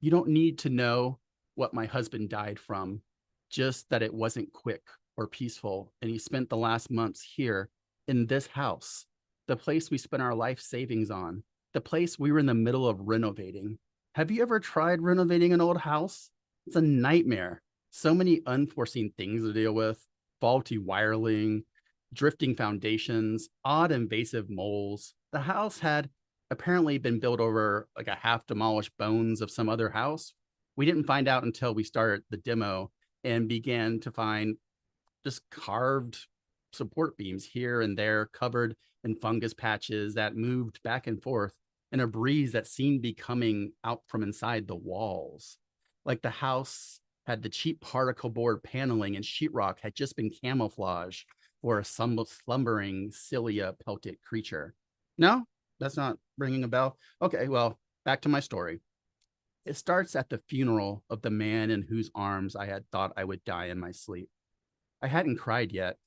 You don't need to know what my husband died from, just that it wasn't quick or peaceful, and he spent the last months here in this house, the place we spent our life savings on, the place we were in the middle of renovating. Have you ever tried renovating an old house? It's a nightmare. So many unforeseen things to deal with, faulty wiring, drifting foundations, odd invasive moles. The house had apparently been built over like a half demolished bones of some other house. We didn't find out until we started the demo and began to find just carved support beams here and there, covered in fungus patches that moved back and forth in a breeze that seemed to be coming out from inside the walls. Like the house had the cheap particle board paneling and sheetrock had just been camouflage for a slumbering cilia pelted creature. No, that's not ringing a bell. Okay, well, back to my story. It starts at the funeral of the man in whose arms I had thought I would die in my sleep. I hadn't cried yet,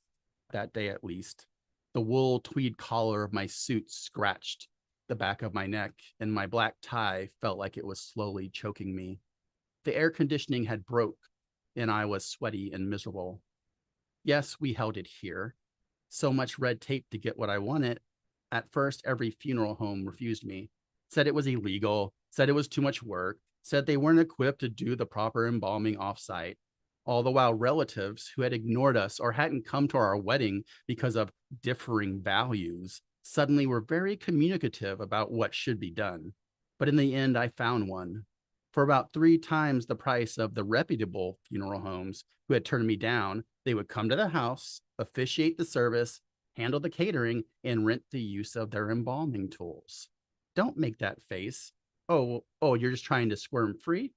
that day at least. The wool tweed collar of my suit scratched the back of my neck, and my black tie felt like it was slowly choking me. The air conditioning had broke, and I was sweaty and miserable. Yes, we held it here. So much red tape to get what I wanted. At first, every funeral home refused me, said it was illegal, said it was too much work, said they weren't equipped to do the proper embalming offsite. All the while relatives who had ignored us or hadn't come to our wedding because of differing values suddenly were very communicative about what should be done. But in the end, I found one. For about 3 times the price of the reputable funeral homes who had turned me down, they would come to the house, officiate the service, handle the catering, and rent the use of their embalming tools. Don't make that face. Oh, you're just trying to squirm free?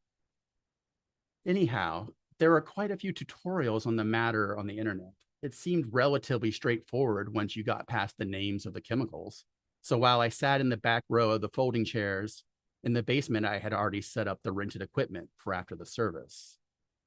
Anyhow, there are quite a few tutorials on the matter on the internet. It seemed relatively straightforward once you got past the names of the chemicals. So while I sat in the back row of the folding chairs, in the basement, I had already set up the rented equipment for after the service.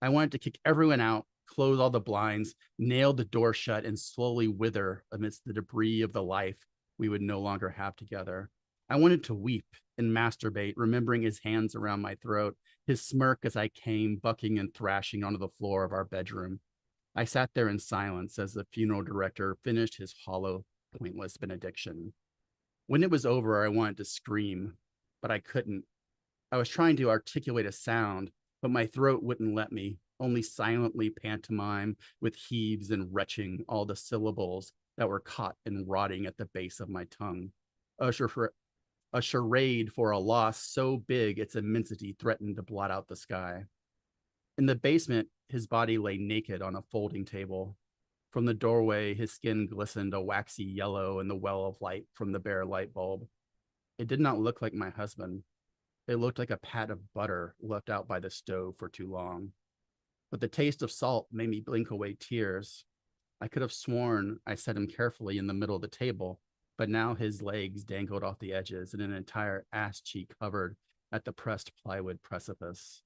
I wanted to kick everyone out, close all the blinds, nail the door shut, and slowly wither amidst the debris of the life we would no longer have together. I wanted to weep and masturbate, remembering his hands around my throat, his smirk as I came bucking and thrashing onto the floor of our bedroom. I sat there in silence as the funeral director finished his hollow, pointless benediction. When it was over, I wanted to scream, but I couldn't. I was trying to articulate a sound, but my throat wouldn't let me, only silently pantomime with heaves and retching all the syllables that were caught and rotting at the base of my tongue. A, a charade for a loss so big its immensity threatened to blot out the sky. In the basement, his body lay naked on a folding table. From the doorway, his skin glistened a waxy yellow in the well of light from the bare light bulb. It did not look like my husband. It looked like a pat of butter left out by the stove for too long. But the taste of salt made me blink away tears. I could have sworn I set him carefully in the middle of the table, but now his legs dangled off the edges and an entire ass cheek hovered at the pressed plywood precipice.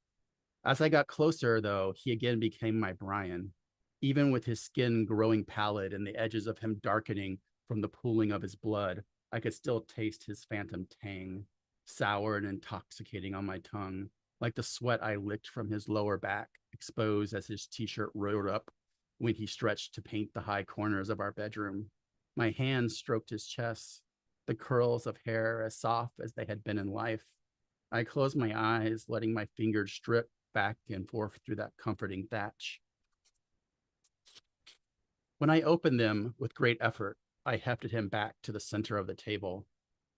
As I got closer, though, he again became my Brian, even with his skin growing pallid and the edges of him darkening from the pooling of his blood. I could still taste his phantom tang, sour and intoxicating on my tongue, like the sweat I licked from his lower back, exposed as his t-shirt rolled up when he stretched to paint the high corners of our bedroom. My hands stroked his chest, the curls of hair as soft as they had been in life. I closed my eyes, letting my fingers strip back and forth through that comforting thatch. When I opened them with great effort, I hefted him back to the center of the table.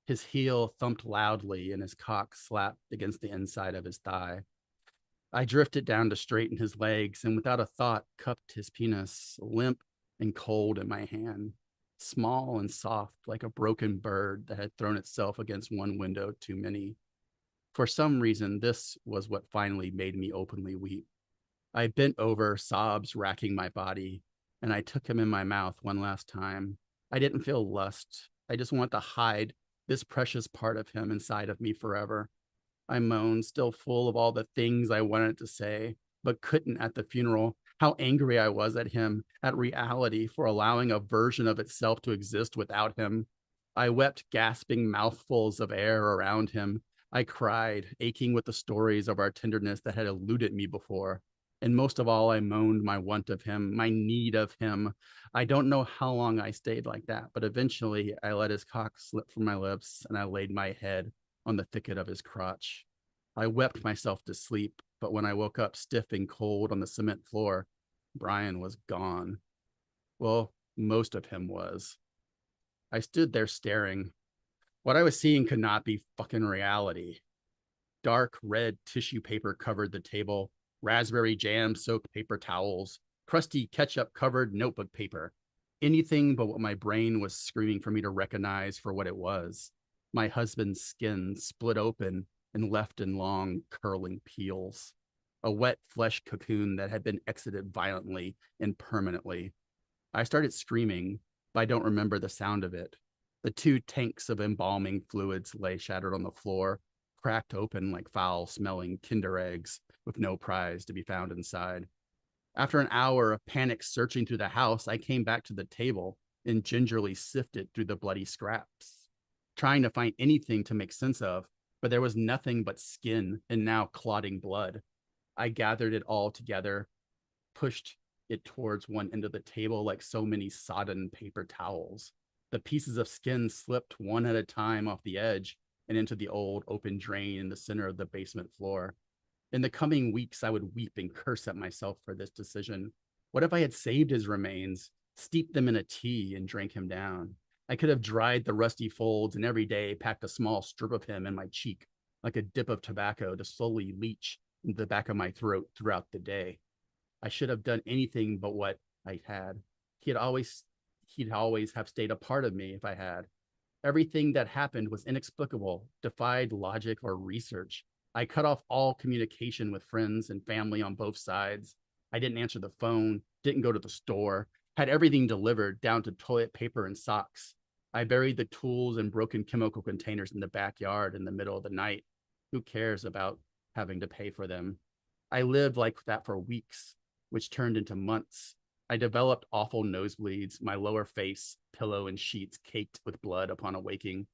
His heel thumped loudly and his cock slapped against the inside of his thigh. I drifted down to straighten his legs and without a thought cupped his penis, limp and cold in my hand, small and soft like a broken bird that had thrown itself against one window too many. For some reason, this was what finally made me openly weep. I bent over, sobs racking my body, and I took him in my mouth one last time. I didn't feel lust. I just wanted to hide this precious part of him inside of me forever. I moaned, still full of all the things I wanted to say, but couldn't at the funeral. How angry I was at him, at reality, for allowing a version of itself to exist without him. I wept, gasping mouthfuls of air around him. I cried, aching with the stories of our tenderness that had eluded me before. And most of all, I moaned my want of him, my need of him. I don't know how long I stayed like that, but eventually I let his cock slip from my lips and I laid my head on the thicket of his crotch. I wept myself to sleep, but when I woke up stiff and cold on the cement floor, Brian was gone. Well, most of him was. I stood there staring. What I was seeing could not be fucking reality. Dark red tissue paper covered the table, raspberry jam soaked paper towels, crusty ketchup covered notebook paper. Anything but what my brain was screaming for me to recognize for what it was. My husband's skin split open and left in long, curling peels. A wet flesh cocoon that had been exited violently and permanently. I started screaming, but I don't remember the sound of it. The 2 tanks of embalming fluids lay shattered on the floor, cracked open like foul-smelling Kinder eggs with no prize to be found inside. After an hour of panic searching through the house, I came back to the table and gingerly sifted through the bloody scraps, trying to find anything to make sense of, but there was nothing but skin and now clotting blood. I gathered it all together, pushed it towards one end of the table like so many sodden paper towels. The pieces of skin slipped one at a time off the edge and into the old open drain in the center of the basement floor. In the coming weeks, I would weep and curse at myself for this decision. What if I had saved his remains, steeped them in a tea, and drank him down? I could have dried the rusty folds and every day packed a small strip of him in my cheek, like a dip of tobacco to slowly leach into the back of my throat throughout the day. I should have done anything but what I had. He'd always have stayed a part of me if I had. Everything that happened was inexplicable, defied logic or research. I cut off all communication with friends and family on both sides. I didn't answer the phone, didn't go to the store, had everything delivered down to toilet paper and socks. I buried the tools and broken chemical containers in the backyard in the middle of the night. Who cares about having to pay for them? I lived like that for weeks, which turned into months. I developed awful nosebleeds, my lower face, pillow, and sheets caked with blood upon awaking.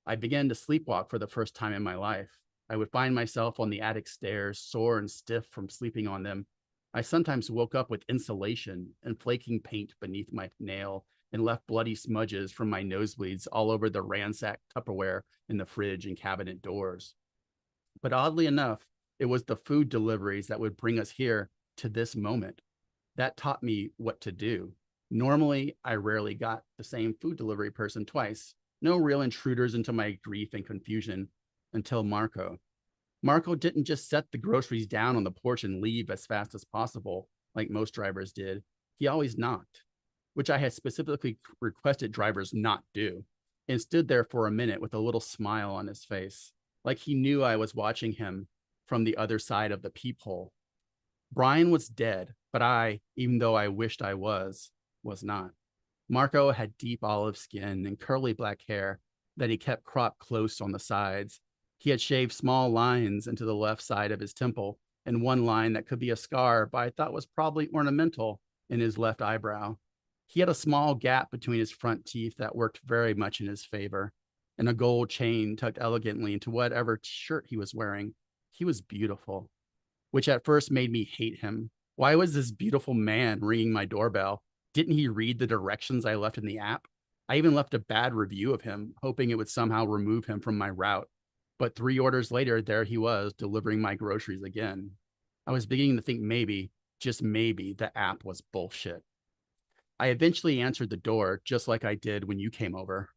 I began to sleepwalk for the first time in my life. I would find myself on the attic stairs, sore and stiff from sleeping on them. I sometimes woke up with insulation and flaking paint beneath my nail and left bloody smudges from my nosebleeds all over the ransacked Tupperware in the fridge and cabinet doors. But oddly enough, it was the food deliveries that would bring us here to this moment. That taught me what to do. Normally, I rarely got the same food delivery person twice. No real intruders into my grief and confusion until Marco. Marco didn't just set the groceries down on the porch and leave as fast as possible, like most drivers did. He always knocked, which I had specifically requested drivers not do, and stood there for a minute with a little smile on his face, like he knew I was watching him from the other side of the peephole. Brian was dead, but I, even though I wished I was not. Marco had deep olive skin and curly black hair that he kept cropped close on the sides. He had shaved small lines into the left side of his temple, and one line that could be a scar, but I thought was probably ornamental, in his left eyebrow. He had a small gap between his front teeth that worked very much in his favor, and a gold chain tucked elegantly into whatever shirt he was wearing. He was beautiful, which at first made me hate him. Why was this beautiful man ringing my doorbell? Didn't he read the directions I left in the app? I even left a bad review of him, hoping it would somehow remove him from my route. But 3 orders later, there he was, delivering my groceries again. I was beginning to think maybe, just maybe, the app was bullshit. I eventually answered the door, just like I did when you came over.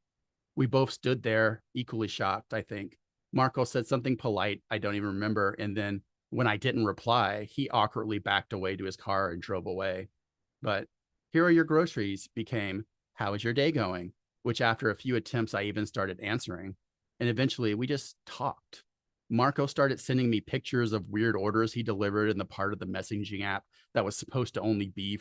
We both stood there, equally shocked, I think. Marco said something polite, I don't even remember, and then when I didn't reply, he awkwardly backed away to his car and drove away. But here are your groceries became, how is your day going? Which after a few attempts, I even started answering. And eventually we just talked. Marco started sending me pictures of weird orders he delivered in the part of the messaging app that was supposed to only be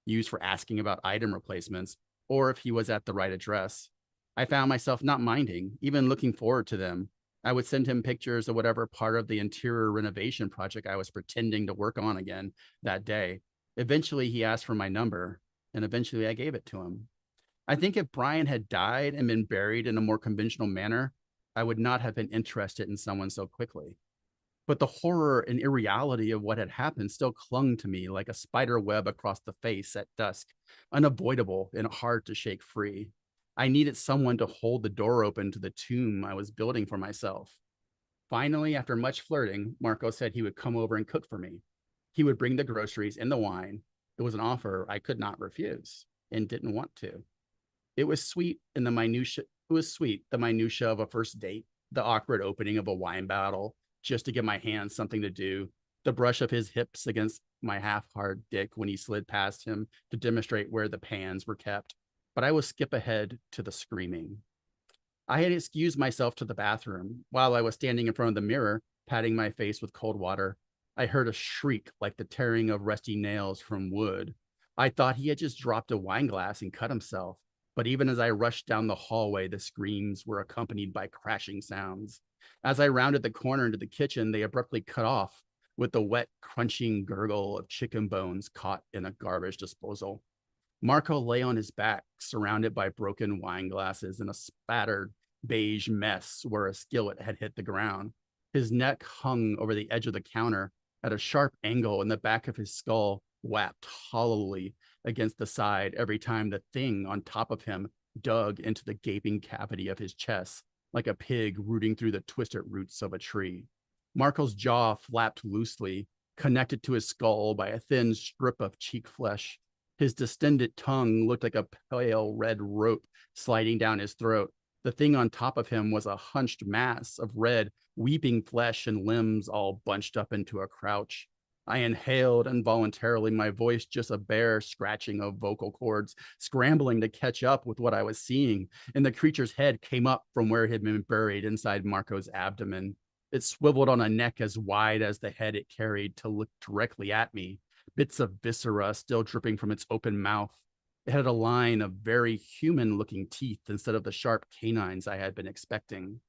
used for asking about item replacements or if he was at the right address. I found myself not minding, even looking forward to them. I would send him pictures of whatever part of the interior renovation project I was pretending to work on again that day. Eventually he asked for my number, and eventually I gave it to him. I think if Brian had died and been buried in a more conventional manner, I would not have been interested in someone so quickly. But the horror and irreality of what had happened still clung to me like a spider web across the face at dusk, unavoidable and hard to shake free. I needed someone to hold the door open to the tomb I was building for myself. Finally, after much flirting, Marco said he would come over and cook for me. He would bring the groceries and the wine. It was an offer I could not refuse and didn't want to. It was sweet in the minutia. It was sweet, the minutia of a first date, the awkward opening of a wine bottle just to give my hands something to do, the brush of his hips against my half-hard dick when he slid past him to demonstrate where the pans were kept. But I will skip ahead to the screaming. I had excused myself to the bathroom. While I was standing in front of the mirror, patting my face with cold water, I heard a shriek like the tearing of rusty nails from wood. I thought he had just dropped a wine glass and cut himself. But even as I rushed down the hallway, the screams were accompanied by crashing sounds. As I rounded the corner into the kitchen, they abruptly cut off with the wet, crunching gurgle of chicken bones caught in a garbage disposal. Marco lay on his back, surrounded by broken wine glasses and a spattered beige mess where a skillet had hit the ground. His neck hung over the edge of the counter at a sharp angle, and the back of his skull whapped hollowly against the side every time the thing on top of him dug into the gaping cavity of his chest like a pig rooting through the twisted roots of a tree. Marco's jaw flapped loosely, connected to his skull by a thin strip of cheek flesh. His distended tongue looked like a pale red rope sliding down his throat. The thing on top of him was a hunched mass of red, weeping flesh and limbs all bunched up into a crouch. I inhaled involuntarily, my voice just a bare scratching of vocal cords, scrambling to catch up with what I was seeing, and the creature's head came up from where it had been buried inside Marco's abdomen. It swiveled on a neck as wide as the head it carried to look directly at me, bits of viscera still dripping from its open mouth. It had a line of very human-looking teeth instead of the sharp canines I had been expecting.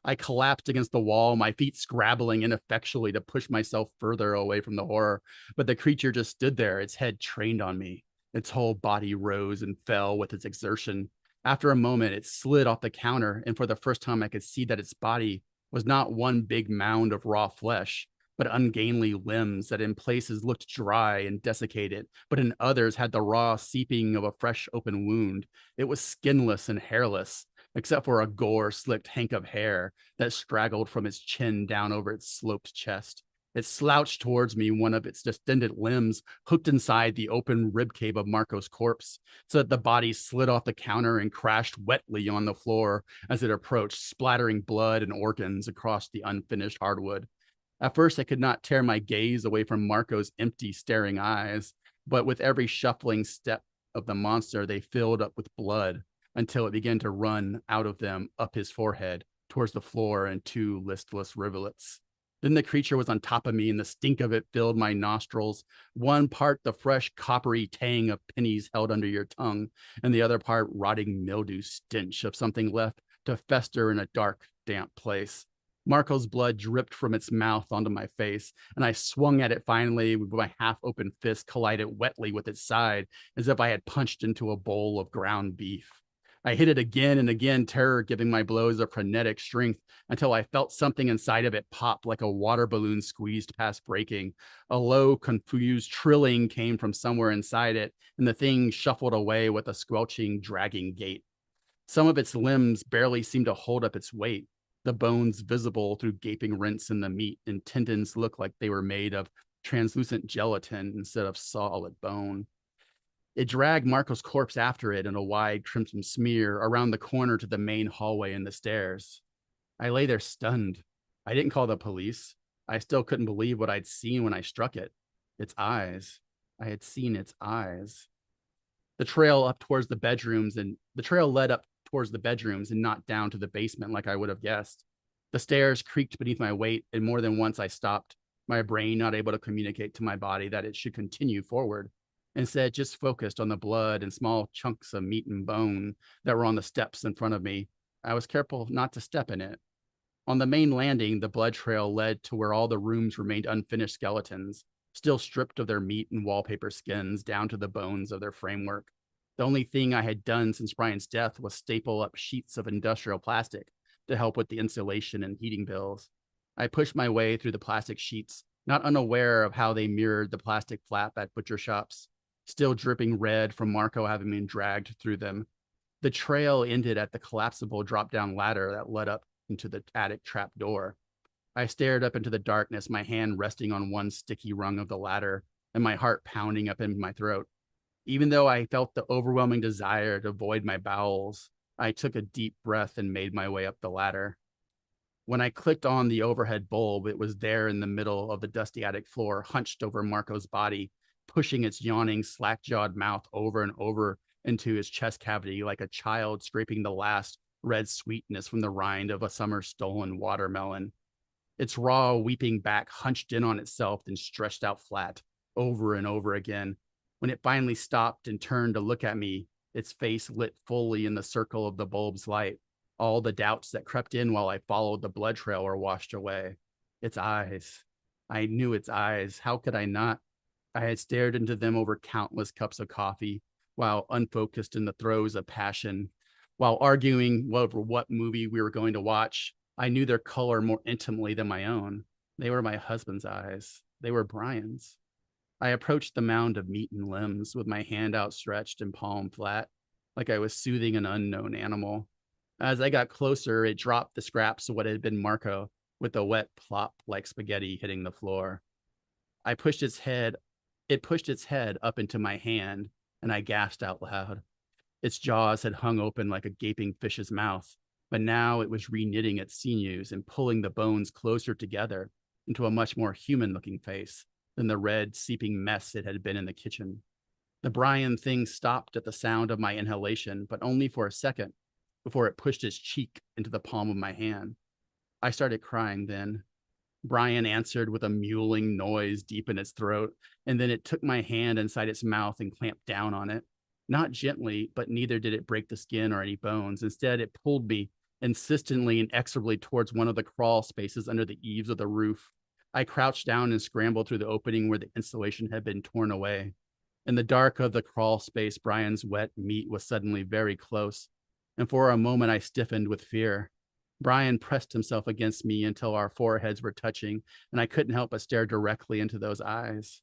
I collapsed against the wall, my feet scrabbling ineffectually to push myself further away from the horror, but the creature just stood there, its head trained on me. Its whole body rose and fell with its exertion. After a moment, it slid off the counter, and for the first time, I could see that its body was not one big mound of raw flesh, but ungainly limbs that in places looked dry and desiccated, but in others had the raw seeping of a fresh open wound. It was skinless and hairless, except for a gore slicked hank of hair that straggled from its chin down over its sloped chest. It slouched towards me, one of its distended limbs hooked inside the open ribcage of Marco's corpse, so that the body slid off the counter and crashed wetly on the floor as it approached, splattering blood and organs across the unfinished hardwood. At first, I could not tear my gaze away from Marco's empty, staring eyes, but with every shuffling step of the monster, they filled up with blood until it began to run out of them up his forehead towards the floor in two listless rivulets. Then the creature was on top of me, and the stink of it filled my nostrils. One part the fresh, coppery tang of pennies held under your tongue, and the other part rotting mildew stench of something left to fester in a dark, damp place. Marco's blood dripped from its mouth onto my face, and I swung at it finally with my half-open fist collided wetly with its side, as if I had punched into a bowl of ground beef. I hit it again and again, terror giving my blows a frenetic strength until I felt something inside of it pop like a water balloon squeezed past breaking. A low, confused trilling came from somewhere inside it, and the thing shuffled away with a squelching, dragging gait. Some of its limbs barely seemed to hold up its weight. The bones visible through gaping rents in the meat, and tendons looked like they were made of translucent gelatin instead of solid bone. It dragged Marco's corpse after it in a wide crimson smear around the corner to the main hallway and the stairs. I lay there stunned. I didn't call the police. I still couldn't believe what I'd seen when I struck it. Its eyes. I had seen its eyes. The trail led up towards the bedrooms and not down to the basement like I would have guessed. The stairs creaked beneath my weight, and more than once I stopped, my brain not able to communicate to my body that it should continue forward. Instead, just focused on the blood and small chunks of meat and bone that were on the steps in front of me. I was careful not to step in it. On the main landing, the blood trail led to where all the rooms remained unfinished skeletons, still stripped of their meat and wallpaper skins down to the bones of their framework. The only thing I had done since Brian's death was staple up sheets of industrial plastic to help with the insulation and heating bills. I pushed my way through the plastic sheets, not unaware of how they mirrored the plastic flap at butcher shops, still dripping red from Marco having been dragged through them. The trail ended at the collapsible drop-down ladder that led up into the attic trap door. I stared up into the darkness, my hand resting on one sticky rung of the ladder and my heart pounding up in my throat. Even though I felt the overwhelming desire to void my bowels, I took a deep breath and made my way up the ladder. When I clicked on the overhead bulb, it was there in the middle of the dusty attic floor, hunched over Marco's body, pushing its yawning, slack-jawed mouth over and over into his chest cavity like a child scraping the last red sweetness from the rind of a summer stolen watermelon. Its raw, weeping back hunched in on itself and stretched out flat, over and over again. When it finally stopped and turned to look at me, its face lit fully in the circle of the bulb's light. All the doubts that crept in while I followed the blood trail were washed away. Its eyes. I knew its eyes. How could I not? I had stared into them over countless cups of coffee, while unfocused in the throes of passion. While arguing over what movie we were going to watch, I knew their color more intimately than my own. They were my husband's eyes. They were Brian's. I approached the mound of meat and limbs with my hand outstretched and palm flat, like I was soothing an unknown animal. As I got closer, it dropped the scraps of what had been Marco, with a wet plop like spaghetti hitting the floor. It pushed its head up into my hand, and I gasped out loud. Its jaws had hung open like a gaping fish's mouth, but now it was reknitting its sinews and pulling the bones closer together into a much more human-looking face than the red, seeping mess it had been in the kitchen. The Brian thing stopped at the sound of my inhalation, but only for a second, before it pushed its cheek into the palm of my hand. I started crying then. Brian answered with a mauling noise deep in its throat, and then it took my hand inside its mouth and clamped down on it. Not gently, but neither did it break the skin or any bones. Instead, it pulled me insistently and inexorably towards one of the crawl spaces under the eaves of the roof. I crouched down and scrambled through the opening where the insulation had been torn away. In the dark of the crawl space, Brian's wet meat was suddenly very close, and for a moment I stiffened with fear. Brian pressed himself against me until our foreheads were touching, and I couldn't help but stare directly into those eyes.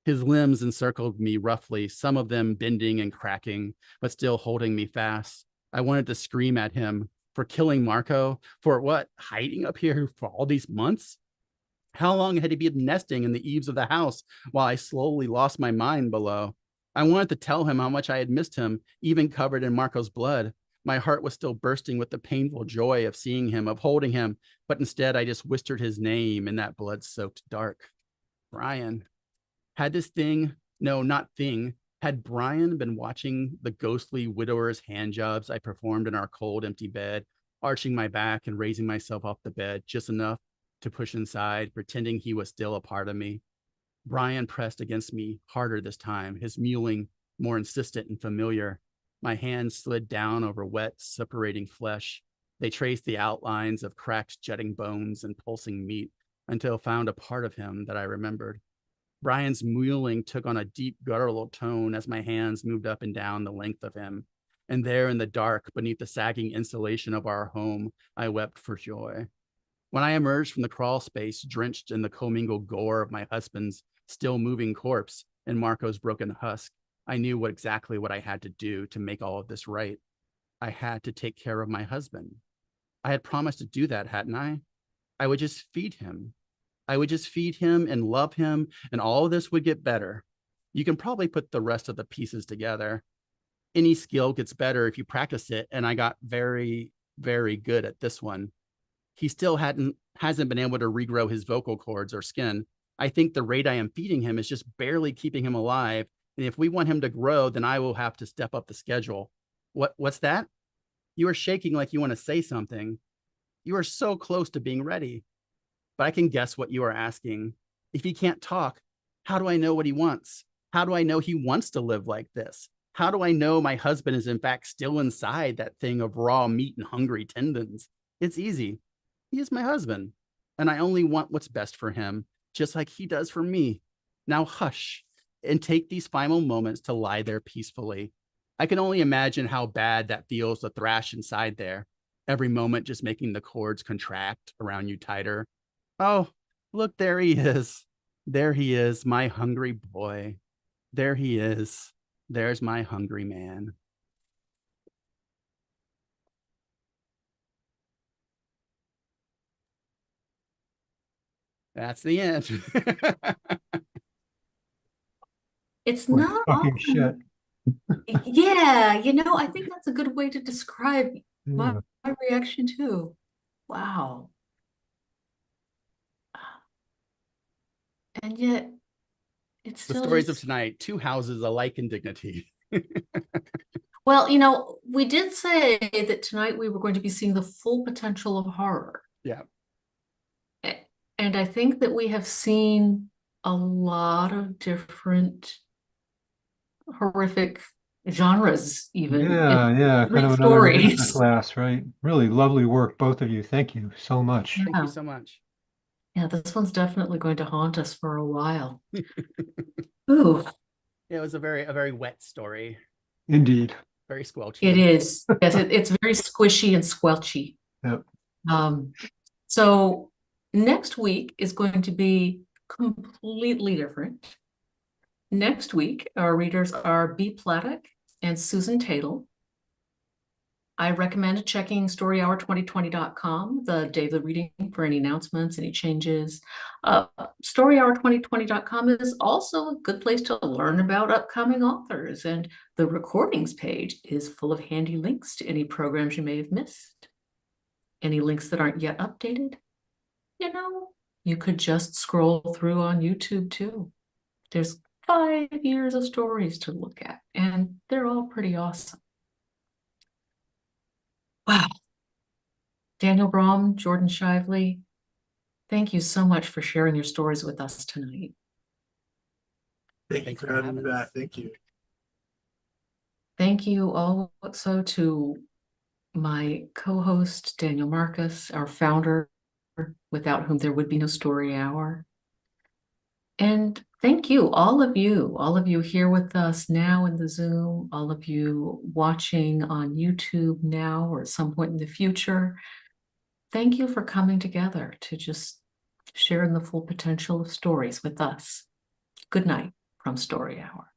His limbs encircled me roughly, some of them bending and cracking, but still holding me fast. I wanted to scream at him for killing Marco, for what? Hiding up here for all these months? How long had he been nesting in the eaves of the house while I slowly lost my mind below? I wanted to tell him how much I had missed him, even covered in Marco's blood. My heart was still bursting with the painful joy of seeing him, of holding him, but instead I just whispered his name in that blood-soaked dark. Brian. Had this thing, no, not thing, had Brian been watching the ghostly widower's hand jobs I performed in our cold, empty bed, arching my back and raising myself off the bed just enough to push inside, pretending he was still a part of me? Brian pressed against me harder this time, his mauling more insistent and familiar. My hands slid down over wet, separating flesh. They traced the outlines of cracked, jutting bones and pulsing meat until I found a part of him that I remembered. Brian's mauling took on a deep guttural tone as my hands moved up and down the length of him. And there in the dark, beneath the sagging insulation of our home, I wept for joy. When I emerged from the crawl space, drenched in the commingled gore of my husband's still moving corpse and Marco's broken husk, I knew exactly what I had to do to make all of this right. I had to take care of my husband. I had promised to do that, hadn't I? I would just feed him. I would just feed him and love him, and all of this would get better. You can probably put the rest of the pieces together. Any skill gets better if you practice it, and I got very, very good at this one. He still hasn't been able to regrow his vocal cords or skin. I think the rate I am feeding him is just barely keeping him alive, and if we want him to grow, then I will have to step up the schedule. What's that? You are shaking like you want to say something. You are so close to being ready. But I can guess what you are asking. If he can't talk, how do I know what he wants? How do I know he wants to live like this? How do I know my husband is in fact still inside that thing of raw meat and hungry tendons? It's easy. He is my husband, and I only want what's best for him, just like he does for me. Now hush and take these final moments to lie there peacefully. I can only imagine how bad that feels to thrash inside there, every moment just making the cords contract around you tighter. Oh, look, there he is. There he is, my hungry boy. There he is. There's my hungry man. That's the end. It's Boy, not fucking often. shit. Yeah, I think that's a good way to describe my Yeah. reaction too. Wow. And yet it's The still stories of just, tonight, two houses alike in dignity. well, we did say that tonight we were going to be seeing the full potential of horror. Yeah. And I think that we have seen a lot of different horrific genres, even, Yeah, and yeah, kind great of another stories. masterclass, right? Really lovely work, both of you. Thank you so much. Thank you Yeah. so much. Yeah, this one's definitely going to haunt us for a while. Ooh, It was a very wet story, Indeed. very squelchy. it is. Yes, it's very squishy and squelchy. Yep. So next week is going to be completely different. Next week, our readers are B. Platic and Susan Tatel. I recommend checking storyhour2020.com the day of the reading for any announcements, any changes. Storyhour2020.com is also a good place to learn about upcoming authors, and the recordings page is full of handy links to any programs you may have missed. Any links that aren't yet updated, you could just scroll through on YouTube too. There's 5 years of stories to look at, and they're all pretty awesome. Wow. Daniel Braum, Jordan Shiveley, thank you so much for sharing your stories with us tonight. Thank you Thanks for for having me having us. back. Thank you. Thank you also to my co-host, Daniel Marcus, our founder, without whom there would be no Story Hour. And Thank you, all of you here with us now in the Zoom, all of you watching on YouTube now or at some point in the future. Thank you for coming together to just share in the full potential of stories with us. Good night from Story Hour.